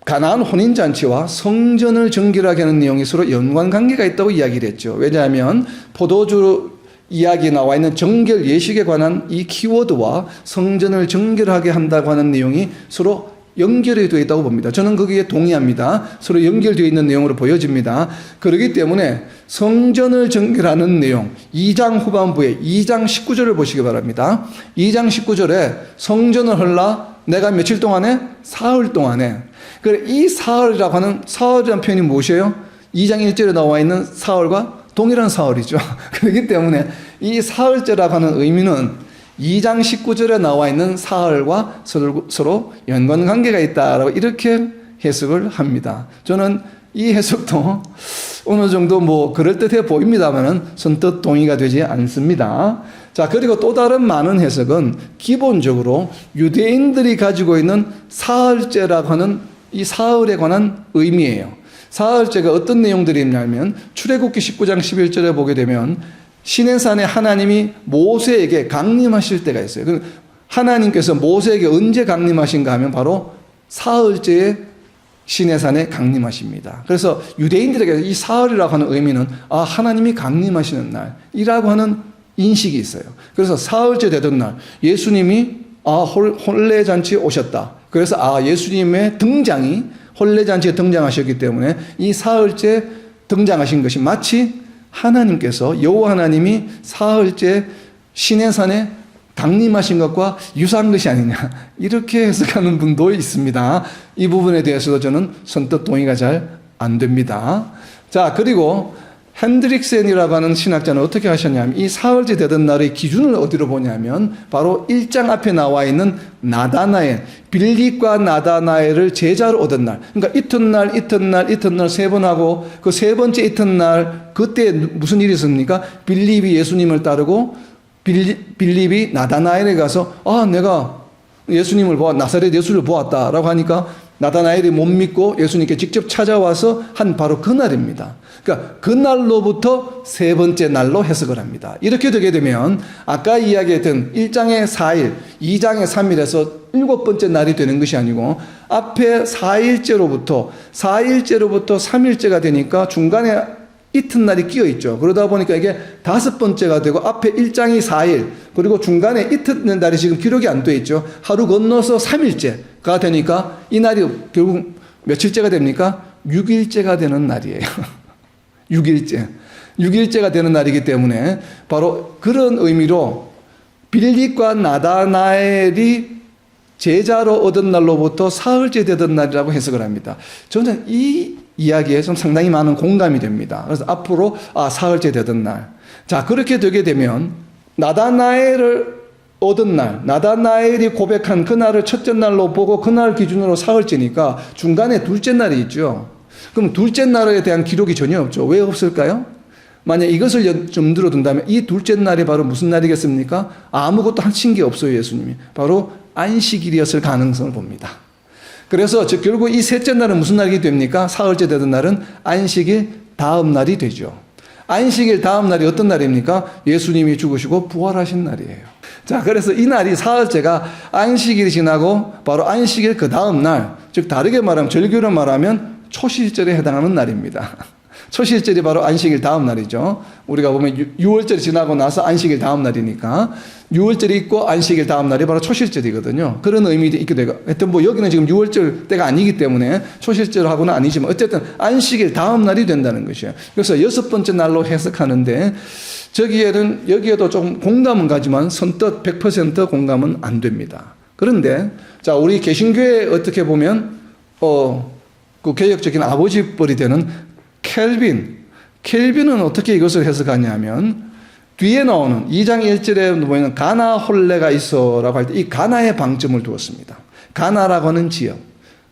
가나안 혼인잔치와 성전을 정결하게 하는 내용이 서로 연관관계가 있다고 이야기를 했죠. 왜냐하면 포도주 이야기에 나와 있는 정결 예식에 관한 이 키워드와 성전을 정결하게 한다고 하는 내용이 서로 연결이 되어 있다고 봅니다. 저는 거기에 동의합니다. 서로 연결되어 있는 내용으로 보여집니다. 그렇기 때문에 성전을 정결하는 내용, 2장 후반부에 2장 19절을 보시기 바랍니다. 2장 19절에 성전을 헐라 내가 며칠 동안에? 사흘 동안에. 그래, 이 사흘이라고 하는, 사흘이라는 표현이 무엇이에요? 2장 1절에 나와 있는 사흘과 동일한 사흘이죠. 그렇기 때문에 이 사흘째라고 하는 의미는 2장 19절에 나와 있는 사흘과 서로 연관관계가 있다라고 이렇게 해석을 합니다. 저는 이 해석도 어느 정도 그럴듯해 보입니다만은 선뜻 동의가 되지 않습니다. 자, 그리고 또 다른 많은 해석은 기본적으로 유대인들이 가지고 있는 사흘째라고 하는 이 사흘에 관한 의미예요. 사흘째가 어떤 내용들이 있냐면 출애굽기 19장 11절에 보게 되면 시내산에 하나님이 모세에게 강림하실 때가 있어요. 하나님께서 모세에게 언제 강림하신가 하면 바로 사흘째에 시내산에 강림하십니다. 그래서 유대인들에게 이 사흘이라고 하는 의미는 하나님이 강림하시는 날이라고 하는 인식이 있어요. 그래서 사흘째 되던 날 예수님이 혼례잔치에 오셨다. 그래서 예수님의 등장이 혼례잔치에 등장하셨기 때문에 이 사흘째 등장하신 것이 마치 하나님께서 여호와 하나님이 사흘째 시내산에 강림하신 것과 유사한 것이 아니냐 이렇게 해석하는 분도 있습니다. 이 부분에 대해서도 저는 선뜻 동의가 잘 안 됩니다. 자, 그리고 핸드릭센이라고 하는 신학자는 어떻게 하셨냐면 이 사흘째 되던 날의 기준을 어디로 보냐면 바로 1장 앞에 나와 있는 나다나엘, 빌립과 나다나엘을 제자로 얻은 날. 그러니까 이튿날 세 번 하고 그 세 번째 이튿날 그때 무슨 일이 있습니까? 빌립이 예수님을 따르고 빌립이 나다나엘에 가서 내가 예수님을 나사렛 예수를 보았다라고 하니까 나다나엘이 못 믿고 예수님께 직접 찾아와서 한 바로 그 날입니다. 그러니까 그 날로부터 세 번째 날로 해석을 합니다. 이렇게 되게 되면 아까 이야기했던 1장의 4일, 2장의 3일에서 7번째 날이 되는 것이 아니고 앞에 4일째로부터 3일째가 되니까 중간에 이튿날이 끼어 있죠. 그러다 보니까 이게 5번째가 되고 앞에 1장이 4일 그리고 중간에 이튿날이 지금 기록이 안 돼 있죠. 하루 건너서 3일째가 되니까 이 날이 결국 며칠째가 됩니까? 6일째가 되는 날이에요. 6일째가 되는 날이기 때문에 바로 그런 의미로 빌립과 나다나엘이 제자로 얻은 날로부터 사흘째 되던 날이라고 해석을 합니다. 저는 이 이야기에 좀 상당히 많은 공감이 됩니다. 그래서 앞으로 사흘째 되던 날. 자, 그렇게 되게 되면 나다나엘을 얻은 날, 나다나엘이 고백한 그 날을 첫째 날로 보고 그 날 기준으로 사흘째니까 중간에 둘째 날이 있죠. 그럼 둘째 날에 대한 기록이 전혀 없죠. 왜 없을까요? 만약 이것을 염두로 둔다면 이 둘째 날이 바로 무슨 날이겠습니까? 아무것도 하신 게 없어요, 예수님이. 바로 안식일이었을 가능성을 봅니다. 그래서 결국 이 셋째 날은 무슨 날이 됩니까? 사흘째 되던 날은 안식일 다음 날이 되죠. 안식일 다음 날이 어떤 날입니까? 예수님이 죽으시고 부활하신 날이에요. 자, 그래서 이 날이 사흘째가 안식일이 지나고 바로 안식일 그 다음 날, 즉 다르게 말하면 절기로 말하면 초실절에 해당하는 날입니다. 초실절이 바로 안식일 다음 날이죠. 우리가 보면 6월절이 지나고 나서 안식일 다음 날이니까 6월절이 있고 안식일 다음 날이 바로 초실절이거든요. 그런 의미도 있게 되고, 하여튼 뭐 여기는 지금 6월절 때가 아니기 때문에 초실절하고는 아니지만 어쨌든 안식일 다음 날이 된다는 것이에요. 그래서 여섯 번째 날로 해석하는데 여기에도 좀 공감은 가지만 선뜻 100% 공감은 안 됩니다. 그런데 자, 우리 개신교에 어떻게 보면 그 개혁적인 아버지뻘이 되는 켈빈은 어떻게 이것을 해석하냐면 뒤에 나오는 2장 1절에 보면 가나 혼례가 있어라고 할 때 이 가나에 방점을 두었습니다. 가나라고 하는 지역,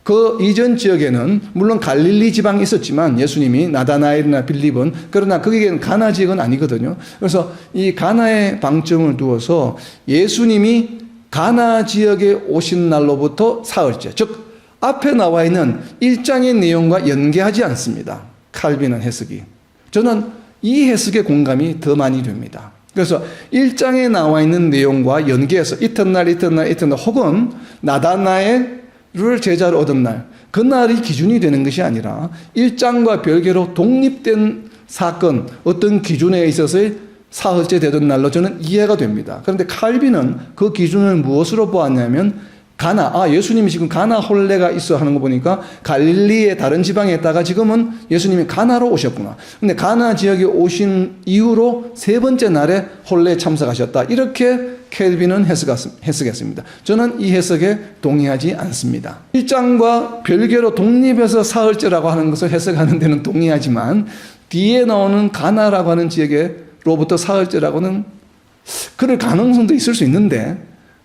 그 이전 지역에는 물론 갈릴리 지방이 있었지만 예수님이 나다나엘이나 빌립은, 그러나 거기에는 가나 지역은 아니거든요. 그래서 이 가나에 방점을 두어서 예수님이 가나 지역에 오신 날로부터 사흘째, 즉 앞에 나와 있는 1장의 내용과 연계하지 않습니다. 칼빈은 해석이. 저는 이 해석에 공감이 더 많이 됩니다. 그래서 1장에 나와 있는 내용과 연계해서 이튿날 혹은 나다나엘을 제자로 얻은 날, 그날이 기준이 되는 것이 아니라 1장과 별개로 독립된 사건, 어떤 기준에 있어서의 사흘째 되던 날로 저는 이해가 됩니다. 그런데 칼빈은 그 기준을 무엇으로 보았냐면 예수님이 지금 가나 혼례가 있어 하는 거 보니까 갈릴리의 다른 지방에 있다가 지금은 예수님이 가나로 오셨구나. 근데 가나 지역에 오신 이후로 세 번째 날에 혼례에 참석하셨다. 이렇게 켈빈은 해석했습니다. 저는 이 해석에 동의하지 않습니다. 1장과 별개로 독립해서 사흘째라고 하는 것을 해석하는 데는 동의하지만 뒤에 나오는 가나라고 하는 지역으로부터 사흘째라고는 그럴 가능성도 있을 수 있는데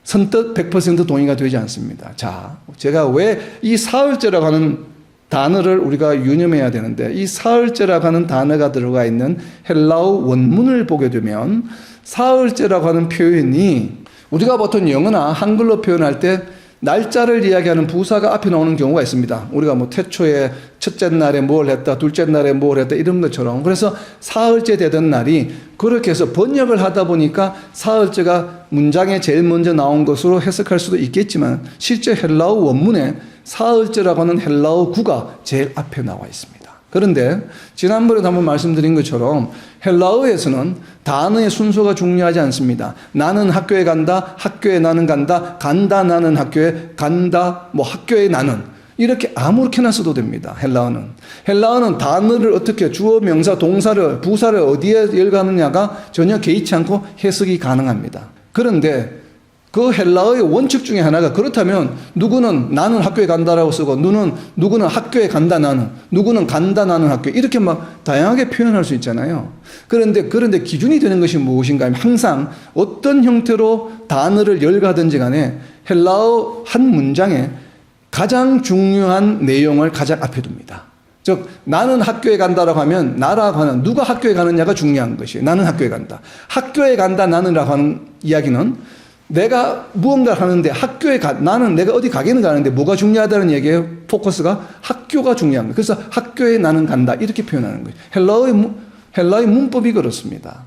선뜻 100% 동의가 되지 않습니다. 자, 제가 왜 이 사흘째라고 하는 단어를 우리가 유념해야 되는데, 이 사흘째라고 하는 단어가 들어가 있는 헬라어 원문을 보게 되면 사흘째라고 하는 표현이 우리가 보통 영어나 한글로 표현할 때 날짜를 이야기하는 부사가 앞에 나오는 경우가 있습니다. 우리가 뭐 태초에 첫째 날에 뭘 했다, 둘째 날에 뭘 했다 이런 것처럼. 그래서 사흘째 되던 날이 그렇게 해서 번역을 하다 보니까 사흘째가 문장에 제일 먼저 나온 것으로 해석할 수도 있겠지만 실제 헬라어 원문에 사흘째라고 하는 헬라어 구가 제일 앞에 나와 있습니다. 그런데 지난번에도 한번 말씀드린 것처럼 헬라어에서는 단어의 순서가 중요하지 않습니다. 나는 학교에 간다, 학교에 나는 간다, 간다 나는 학교에, 간다 뭐 학교에 나는, 이렇게 아무렇게나 써도 됩니다. 헬라어는 단어를 어떻게 주어, 명사, 동사를, 부사를 어디에 열가느냐가 전혀 개의치 않고 해석이 가능합니다. 그런데 그 헬라어의 원칙 중에 하나가, 그렇다면 누구는 나는 학교에 간다라고 쓰고 누구는 학교에 간다 나는, 누구는 간다 나는 학교, 이렇게 막 다양하게 표현할 수 있잖아요. 그런데 기준이 되는 것이 무엇인가 하면 항상 어떤 형태로 단어를 열가든지 간에 헬라어 한 문장에 가장 중요한 내용을 가장 앞에 둡니다. 즉 나는 학교에 간다라고 하면 나라고 하는 누가 학교에 가느냐가 중요한 것이에요. 나는 학교에 간다. 학교에 간다 나는라고 하는 이야기는 내가 무언가를 하는데 나는 내가 어디 가기는 가는데 뭐가 중요하다는 얘기예요. 포커스가 학교가 중요한 거예요. 그래서 학교에 나는 간다 이렇게 표현하는 거예요. 헬라의 문법이 그렇습니다.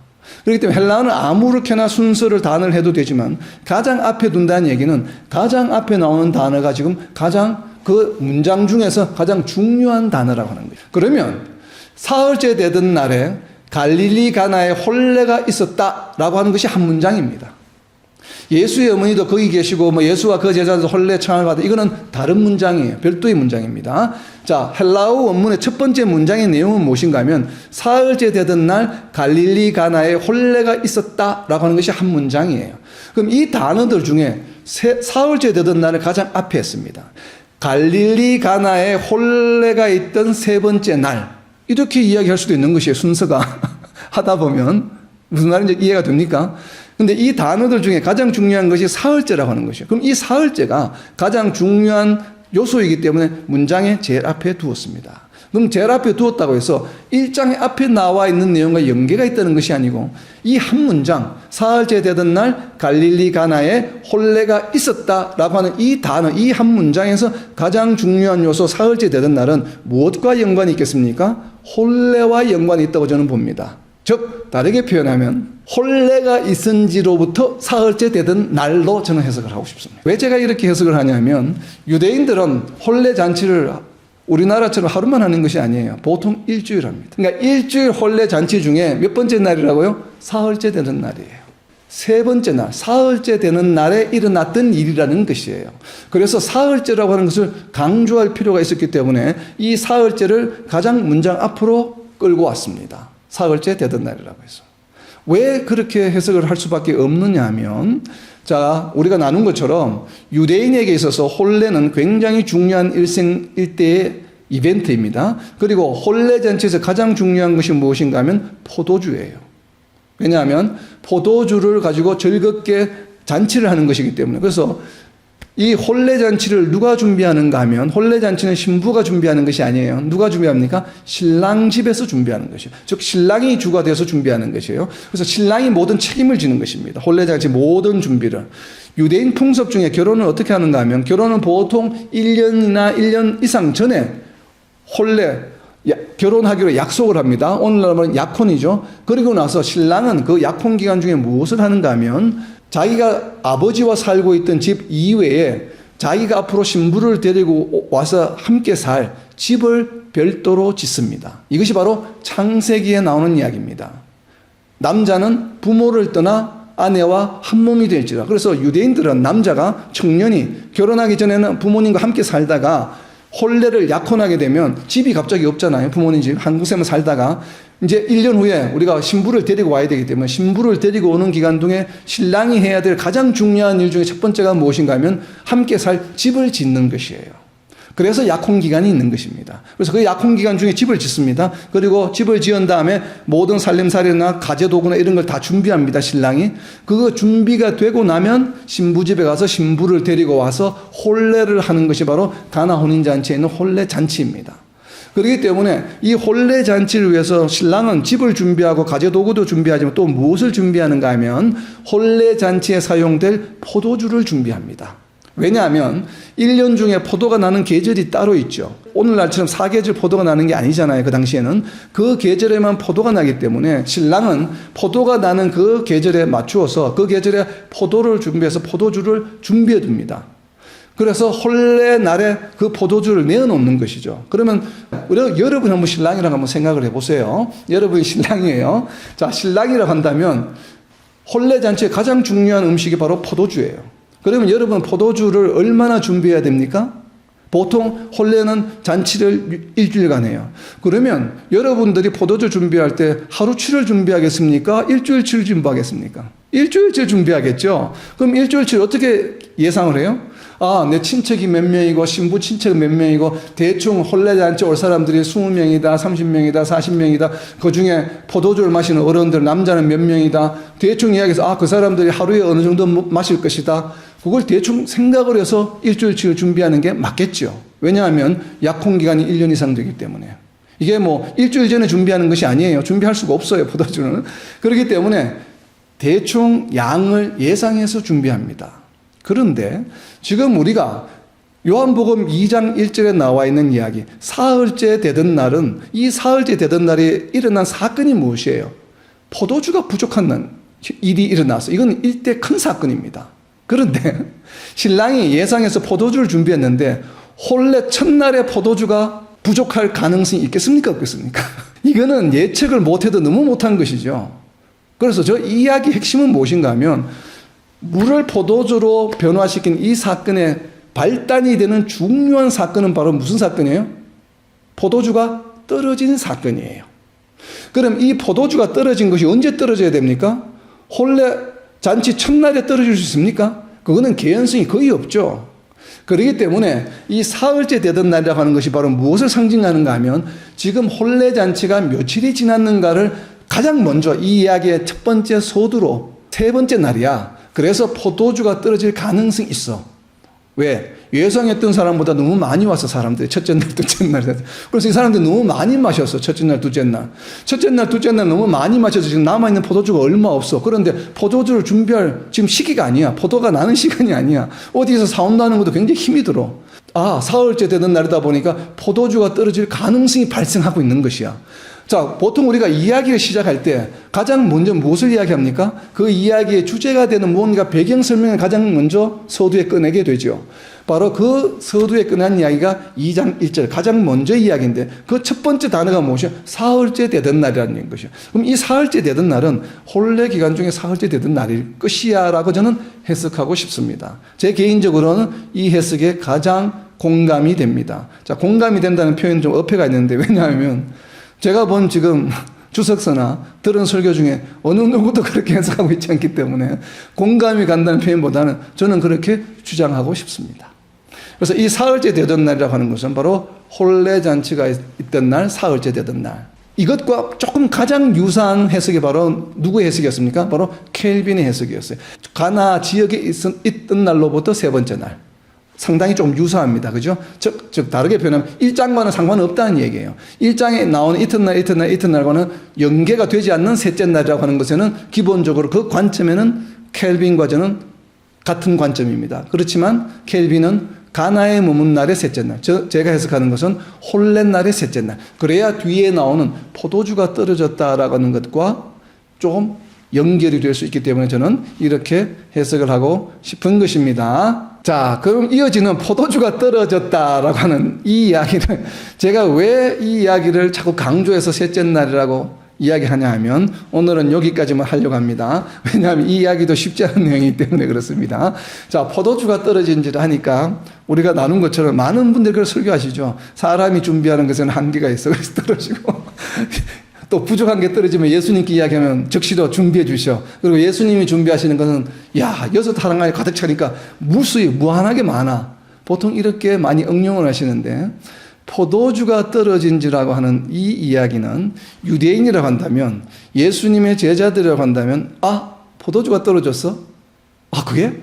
그렇기 때문에 헬라어는 아무렇게나 순서를 단어를 해도 되지만 가장 앞에 둔다는 얘기는 가장 앞에 나오는 단어가 지금 가장 그 문장 중에서 가장 중요한 단어라고 하는 거예요. 그러면 사흘째 되던 날에 갈릴리 가나에 혼례가 있었다라고 하는 것이 한 문장입니다. 예수의 어머니도 거기 계시고 뭐 예수와 그 제자도 혼례 청함을 받아, 이거는 다른 문장이에요. 별도의 문장입니다. 자, 헬라어 원문의 첫 번째 문장의 내용은 무엇인가 하면 사흘째 되던 날 갈릴리 가나에 혼례가 있었다라고 하는 것이 한 문장이에요. 그럼 이 단어들 중에 사흘째 되던 날을 가장 앞에 했습니다. 갈릴리 가나에 혼례가 있던 세 번째 날, 이렇게 이야기할 수도 있는 것이에요. 순서가 하다 보면 무슨 말인지 이해가 됩니까? 근데 이 단어들 중에 가장 중요한 것이 사흘째라고 하는 것이에요. 그럼 이 사흘째가 가장 중요한 요소이기 때문에 문장의 제일 앞에 두었습니다. 그럼 제일 앞에 두었다고 해서 1장의 앞에 나와 있는 내용과 연계가 있다는 것이 아니고 이 한 문장, 사흘째 되던 날 갈릴리 가나에 혼례가 있었다라고 하는 이 단어, 이 한 문장에서 가장 중요한 요소 사흘째 되던 날은 무엇과 연관이 있겠습니까? 혼례와 연관이 있다고 저는 봅니다. 즉 다르게 표현하면 혼례가 있은지로부터 사흘째 되던 날로 저는 해석을 하고 싶습니다. 왜 제가 이렇게 해석을 하냐면 유대인들은 혼례 잔치를 우리나라처럼 하루만 하는 것이 아니에요. 보통 일주일 합니다. 그러니까 일주일 혼례 잔치 중에 몇 번째 날이라고요? 사흘째 되는 날이에요. 세 번째 날, 사흘째 되는 날에 일어났던 일이라는 것이에요. 그래서 사흘째라고 하는 것을 강조할 필요가 있었기 때문에 이 사흘째를 가장 문장 앞으로 끌고 왔습니다. 사흘째 되던 날이라고 해서. 왜 그렇게 해석을 할 수밖에 없느냐 하면, 자, 우리가 나눈 것처럼 유대인에게 있어서 혼례는 굉장히 중요한 일생일대의 이벤트입니다. 그리고 혼례 잔치에서 가장 중요한 것이 무엇인가 하면 포도주예요. 왜냐하면 포도주를 가지고 즐겁게 잔치를 하는 것이기 때문에. 그래서 이 혼례 잔치를 누가 준비하는가 하면 혼례 잔치는 신부가 준비하는 것이 아니에요. 누가 준비합니까? 신랑 집에서 준비하는 것이에요. 즉 신랑이 주가 되어서 준비하는 것이에요. 그래서 신랑이 모든 책임을 지는 것입니다. 혼례 잔치 모든 준비를. 유대인 풍습 중에 결혼을 어떻게 하는가 하면 결혼은 보통 1년이나 1년 이상 전에 혼례 결혼하기로 약속을 합니다. 오늘날 말은 약혼이죠. 그리고 나서 신랑은 그 약혼 기간 중에 무엇을 하는가 하면 자기가 아버지와 살고 있던 집 이외에 자기가 앞으로 신부를 데리고 와서 함께 살 집을 별도로 짓습니다. 이것이 바로 창세기에 나오는 이야기입니다. 남자는 부모를 떠나 아내와 한 몸이 될지라. 그래서 유대인들은 남자가 청년이 결혼하기 전에는 부모님과 함께 살다가 혼례를 약혼하게 되면 집이 갑자기 없잖아요. 부모님 집 한 곳에만 살다가 이제 1년 후에 우리가 신부를 데리고 와야 되기 때문에 신부를 데리고 오는 기간 중에 신랑이 해야 될 가장 중요한 일 중에 첫 번째가 무엇인가 하면 함께 살 집을 짓는 것이에요. 그래서 약혼 기간이 있는 것입니다. 그래서 그 약혼 기간 중에 집을 짓습니다. 그리고 집을 지은 다음에 모든 살림살이나 가재도구나 이런 걸 다 준비합니다. 신랑이. 그거 준비가 되고 나면 신부 집에 가서 신부를 데리고 와서 혼례를 하는 것이 바로 가나 혼인잔치에 있는 혼례 잔치입니다. 그렇기 때문에 이 혼례 잔치를 위해서 신랑은 집을 준비하고 가재도구도 준비하지만 또 무엇을 준비하는가 하면 혼례 잔치에 사용될 포도주를 준비합니다. 왜냐하면 1년 중에 포도가 나는 계절이 따로 있죠. 오늘날처럼 사계절 포도가 나는 게 아니잖아요. 그 당시에는. 그 계절에만 포도가 나기 때문에 신랑은 포도가 나는 그 계절에 맞추어서 그 계절에 포도를 준비해서 포도주를 준비해 둡니다. 그래서 혼례 날에 그 포도주를 내어놓는 것이죠. 그러면 여러분 한번 신랑이라고 한번 생각을 해보세요. 여러분이 신랑이에요. 자, 신랑이라고 한다면 혼례 잔치의 가장 중요한 음식이 바로 포도주예요. 그러면 여러분 포도주를 얼마나 준비해야 됩니까? 보통 혼례는 잔치를 일주일간 해요. 그러면 여러분들이 포도주 준비할 때 하루치를 준비하겠습니까? 일주일치를 준비하겠습니까? 일주일치 준비하겠죠. 그럼 일주일치 어떻게 예상을 해요? 아, 내 친척이 몇 명이고 신부 친척이 몇 명이고 대충 혼례잔치 올 사람들이 20명이다 30명이다 40명이다 그 중에 포도주를 마시는 어른들 남자는 몇 명이다 대충 이야기해서 아, 그 사람들이 하루에 어느 정도 마실 것이다. 그걸 대충 생각을 해서 일주일치를 준비하는 게 맞겠죠. 왜냐하면 약혼 기간이 1년 이상 되기 때문에. 이게 뭐 일주일 전에 준비하는 것이 아니에요. 준비할 수가 없어요. 포도주는. 그렇기 때문에 대충 양을 예상해서 준비합니다. 그런데 지금 우리가 요한복음 2장 1절에 나와 있는 이야기 사흘째 되던 날은 이 사흘째 되던 날에 일어난 사건이 무엇이에요? 포도주가 부족한 일이 일어나서 이건 일대 큰 사건입니다. 그런데 신랑이 예상해서 포도주를 준비했는데 혼례 첫날에 포도주가 부족할 가능성이 있겠습니까? 없겠습니까? 이거는 예측을 못해도 너무 못한 것이죠. 그래서 저 이 이야기 핵심은 무엇인가 하면 물을 포도주로 변화시킨 이 사건의 발단이 되는 중요한 사건은 바로 무슨 사건이에요? 포도주가 떨어진 사건이에요. 그럼 이 포도주가 떨어진 것이 언제 떨어져야 됩니까? 혼례 잔치 첫날에 떨어질 수 있습니까? 그거는 개연성이 거의 없죠. 그렇기 때문에 이 사흘째 되던 날이라고 하는 것이 바로 무엇을 상징하는가 하면 지금 혼례 잔치가 며칠이 지났는가를 가장 먼저 이 이야기의 첫 번째 소두로 세 번째 날이야. 그래서 포도주가 떨어질 가능성이 있어. 왜? 예상했던 사람보다 너무 많이 와서 사람들이 첫째 날, 둘째 날. 그래서 이 사람들이 너무 많이 마셨어. 첫째 날, 둘째 날. 첫째 날, 둘째 날 너무 많이 마셔서 지금 남아있는 포도주가 얼마 없어. 그런데 포도주를 준비할 지금 시기가 아니야. 포도가 나는 시간이 아니야. 어디에서 사온다는 것도 굉장히 힘이 들어. 사흘째 되는 날이다 보니까 포도주가 떨어질 가능성이 발생하고 있는 것이야. 자, 보통 우리가 이야기를 시작할 때 가장 먼저 무엇을 이야기합니까? 그 이야기의 주제가 되는 무언가 배경 설명을 가장 먼저 서두에 꺼내게 되죠. 바로 그 서두에 꺼낸 이야기가 2장 1절 가장 먼저 이야기인데 그 첫 번째 단어가 무엇이야? 사흘째 되던 날이라는 것이요. 그럼 이 사흘째 되던 날은 혼례 기간 중에 사흘째 되던 날일 것이야 라고 저는 해석하고 싶습니다. 제 개인적으로는 이 해석에 가장 공감이 됩니다. 자, 공감이 된다는 표현은 좀 어폐가 있는데 왜냐하면 제가 본 지금 주석서나 들은 설교 중에 어느 누구도 그렇게 해석하고 있지 않기 때문에 공감이 간다는 표현보다는 저는 그렇게 주장하고 싶습니다. 그래서 이 사흘째 되던 날이라고 하는 것은 바로 혼례잔치가 있던 날, 사흘째 되던 날. 이것과 조금 가장 유사한 해석이 바로 누구의 해석이었습니까? 바로 켈빈의 해석이었어요. 가나 지역에 있던 날로부터 세 번째 날. 상당히 좀 유사합니다. 그죠? 즉 다르게 표현하면 1장과는 상관없다는 얘기예요. 1장에 나오는 이튿날과는 연계가 되지 않는 셋째 날이라고 하는 것에는 기본적으로 그 관점에는 켈빈과 저는 같은 관점입니다. 그렇지만 켈빈은 가나에 머문 날의 셋째 날, 제가 해석하는 것은 혼례 날의 셋째 날. 그래야 뒤에 나오는 포도주가 떨어졌다라고 하는 것과 조금 연결이 될 수 있기 때문에 저는 이렇게 해석을 하고 싶은 것입니다. 자, 그럼 이어지는 포도주가 떨어졌다라고 하는 이 이야기를 제가 왜 이 이야기를 자꾸 강조해서 셋째 날이라고 이야기하냐 하면 오늘은 여기까지만 하려고 합니다. 왜냐하면 이 이야기도 쉽지 않은 내용이기 때문에 그렇습니다. 자, 포도주가 떨어진지를 하니까 우리가 나눈 것처럼 많은 분들이 그걸 설교하시죠. 사람이 준비하는 것에는 한계가 있어. 그래서 떨어지고 또 부족한 게 떨어지면 예수님께 이야기하면 적시도 준비해 주셔. 그리고 예수님이 준비하시는 것은 여섯 하나가 가득 차니까 무수히 무한하게 많아. 보통 이렇게 많이 응용을 하시는데 포도주가 떨어진지라고 하는 이 이야기는 유대인이라고 한다면 예수님의 제자들이라고 한다면 포도주가 떨어졌어? 그게?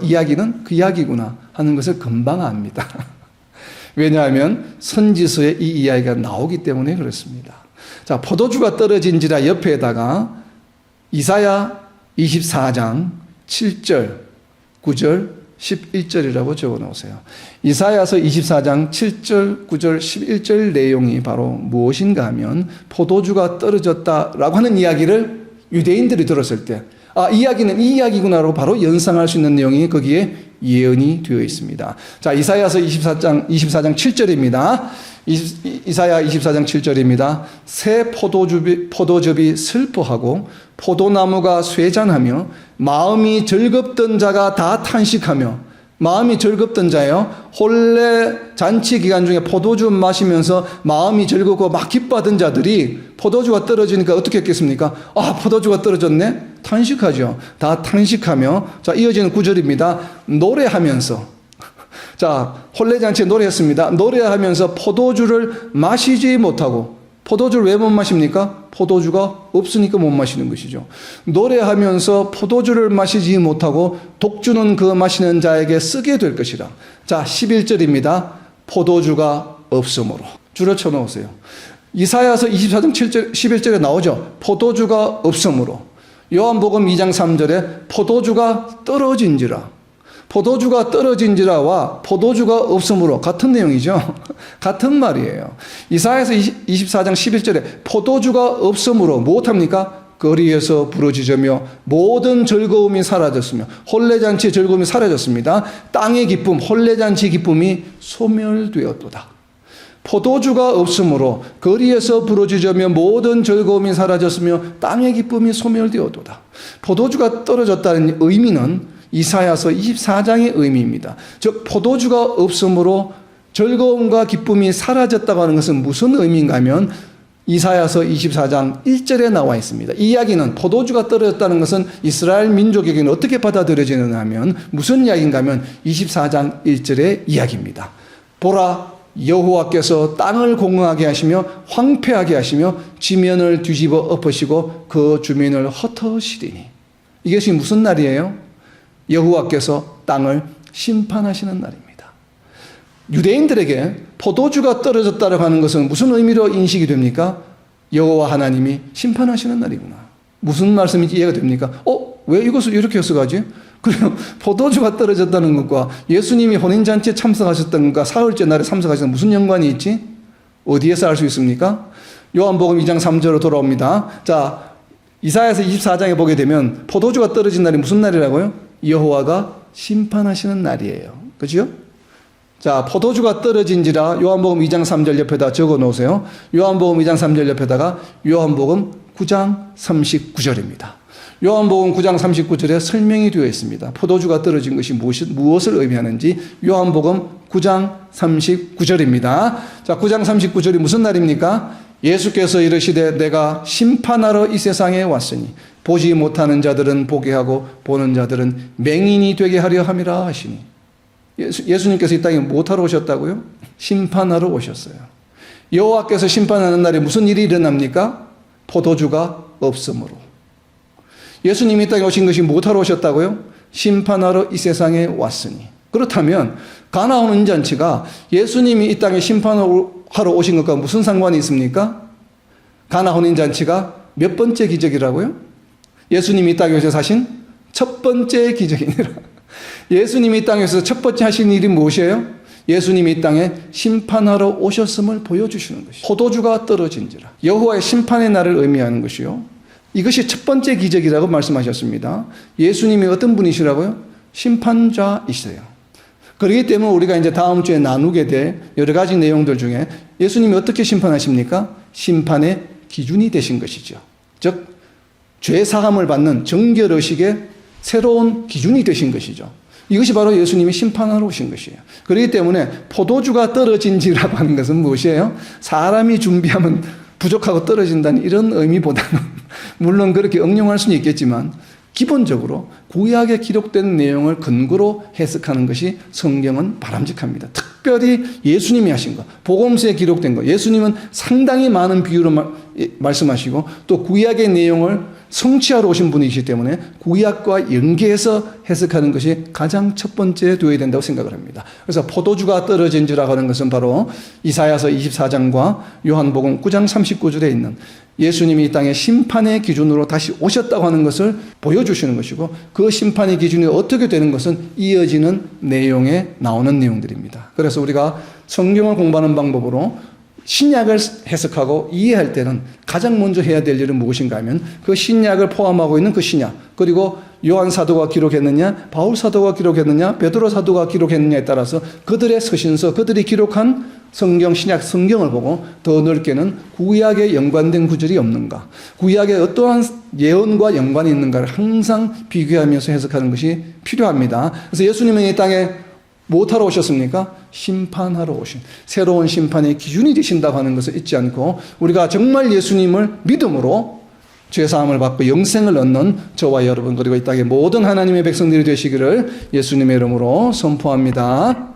이야기는 그 이야기구나 하는 것을 금방 압니다. 왜냐하면 선지서에 이 이야기가 나오기 때문에 그렇습니다. 자, 포도주가 떨어진지라 옆에다가 이사야 24장 7절, 9절, 11절이라고 적어 놓으세요. 이사야서 24장 7절, 9절, 11절 내용이 바로 무엇인가 하면 포도주가 떨어졌다라고 하는 이야기를 유대인들이 들었을 때 이야기는 이 이야기구나라고 바로 연상할 수 있는 내용이 거기에 예언이 되어 있습니다. 자, 이사야서 24장 7절입니다. 이사야 24장 7절입니다. 새 포도즙이 슬퍼하고 포도나무가 쇠잔하며 마음이 즐겁던 자가 다 탄식하며 마음이 즐겁던 자예요. 혼례 잔치 기간 중에 포도주 마시면서 마음이 즐겁고 막 기뻐하던 자들이 포도주가 떨어지니까 어떻게 했겠습니까? 포도주가 떨어졌네? 탄식하죠. 다 탄식하며 자, 이어지는 9절입니다. 노래하면서 자, 혼례잔치에 노래했습니다. 노래하면서 포도주를 마시지 못하고 포도주를 왜 못 마십니까? 포도주가 없으니까 못 마시는 것이죠. 노래하면서 포도주를 마시지 못하고 독주는 그 마시는 자에게 쓰게 될 것이라. 자, 11절입니다. 포도주가 없으므로. 줄여 쳐놓으세요. 이사야서 24장 7절, 11절에 나오죠. 포도주가 없으므로. 요한복음 2장 3절에 포도주가 떨어진지라. 포도주가 떨어진지라와 포도주가 없으므로 같은 내용이죠. 같은 말이에요. 이사야서 24장 11절에 포도주가 없으므로 무엇합니까? 거리에서 부르짖으며 모든 즐거움이 사라졌으며 혼례잔치의 즐거움이 사라졌습니다. 땅의 기쁨, 혼례잔치 기쁨이 소멸되었도다. 포도주가 없으므로 거리에서 부르짖으며 모든 즐거움이 사라졌으며 땅의 기쁨이 소멸되었도다. 포도주가 떨어졌다는 의미는 이사야서 24장의 의미입니다. 즉 포도주가 없으므로 즐거움과 기쁨이 사라졌다고 하는 것은 무슨 의미인가 하면 이사야서 24장 1절에 나와 있습니다. 이 이야기는 포도주가 떨어졌다는 것은 이스라엘 민족에게는 어떻게 받아들여지느냐 하면 무슨 이야기인가 하면 24장 1절의 이야기입니다. 보라, 여호와께서 땅을 공허하게 하시며 황폐하게 하시며 지면을 뒤집어 엎으시고 그 주민을 흩으시리니. 이것이 무슨 날이에요? 여호와께서 땅을 심판하시는 날입니다. 유대인들에게 포도주가 떨어졌다고 하는 것은 무슨 의미로 인식이 됩니까? 여호와 하나님이 심판하시는 날이구나. 무슨 말씀인지 이해가 됩니까? 왜 이것을 이렇게 해석하지? 그리고 포도주가 떨어졌다는 것과 예수님이 혼인잔치에 참석하셨던 것과 사흘째 날에 참석하셨던 무슨 연관이 있지? 어디에서 알 수 있습니까? 요한복음 2장 3절로 돌아옵니다. 자, 이사야서 24장에 보게 되면 포도주가 떨어진 날이 무슨 날이라고요? 여호와가 심판하시는 날이에요. 그죠? 자, 포도주가 떨어진지라 요한복음 2장 3절 옆에다 적어 놓으세요. 요한복음 2장 3절 옆에다가 요한복음 9장 39절입니다. 요한복음 9장 39절에 설명이 되어 있습니다. 포도주가 떨어진 것이 무엇을 의미하는지 요한복음 9장 39절입니다. 자, 9장 39절이 무슨 날입니까? 예수께서 이르시되 내가 심판하러 이 세상에 왔으니 보지 못하는 자들은 보게 하고 보는 자들은 맹인이 되게 하려 함이라 하시니. 예수님께서 이 땅에 무엇하러 오셨다고요? 심판하러 오셨어요. 여호와께서 심판하는 날에 무슨 일이 일어납니까? 포도주가 없으므로. 예수님이 이 땅에 오신 것이 무엇하러 오셨다고요? 심판하러 이 세상에 왔으니. 그렇다면 가나 혼인잔치가 예수님이 이 땅에 심판하러 오신 것과 무슨 상관이 있습니까? 가나 혼인잔치가 몇 번째 기적이라고요? 예수님이 이 땅에 오셔서 하신 첫 번째 기적이니라. 예수님이 이 땅에서 첫 번째 하신 일이 무엇이에요? 예수님이 이 땅에 심판하러 오셨음을 보여주시는 것이죠. 포도주가 떨어진지라. 여호와의 심판의 날을 의미하는 것이요. 이것이 첫 번째 기적이라고 말씀하셨습니다. 예수님이 어떤 분이시라고요? 심판자이세요. 그렇기 때문에 우리가 이제 다음 주에 나누게 될 여러 가지 내용들 중에 예수님이 어떻게 심판하십니까? 심판의 기준이 되신 것이죠. 즉, 죄 사함을 받는 정결의식의 새로운 기준이 되신 것이죠. 이것이 바로 예수님이 심판하러 오신 것이에요. 그렇기 때문에 포도주가 떨어진지라고 하는 것은 무엇이에요? 사람이 준비하면 부족하고 떨어진다는 이런 의미보다는 물론 그렇게 응용할 수는 있겠지만 기본적으로 구약에 기록된 내용을 근거로 해석하는 것이 성경은 바람직합니다. 특별히 예수님이 하신 것, 복음서에 기록된 것, 예수님은 상당히 많은 비유로 말씀하시고 또 구약의 내용을 성취하러 오신 분이시기 때문에 구약과 연계해서 해석하는 것이 가장 첫 번째 되어야 된다고 생각을 합니다. 그래서 포도주가 떨어진지라고 하는 것은 바로 이사야서 24장과 요한복음 9장 39절에 있는 예수님이 이 땅에 심판의 기준으로 다시 오셨다고 하는 것을 보여주시는 것이고 그 심판의 기준이 어떻게 되는 것은 이어지는 내용에 나오는 내용들입니다. 그래서 우리가 성경을 공부하는 방법으로 신약을 해석하고 이해할 때는 가장 먼저 해야 될 일은 무엇인가 하면 그 신약을 포함하고 있는 그 신약, 그리고 요한 사도가 기록했느냐, 바울 사도가 기록했느냐, 베드로 사도가 기록했느냐에 따라서 그들의 서신서, 그들이 기록한 성경, 신약 성경을 보고 더 넓게는 구약에 연관된 구절이 없는가, 구약에 어떠한 예언과 연관이 있는가를 항상 비교하면서 해석하는 것이 필요합니다. 그래서 예수님은 이 땅에 무엇하러 오셨습니까? 심판하러 오신, 새로운 심판의 기준이 되신다고 하는 것을 잊지 않고 우리가 정말 예수님을 믿음으로 죄사함을 받고 영생을 얻는 저와 여러분, 그리고 이 땅의 모든 하나님의 백성들이 되시기를 예수님의 이름으로 선포합니다.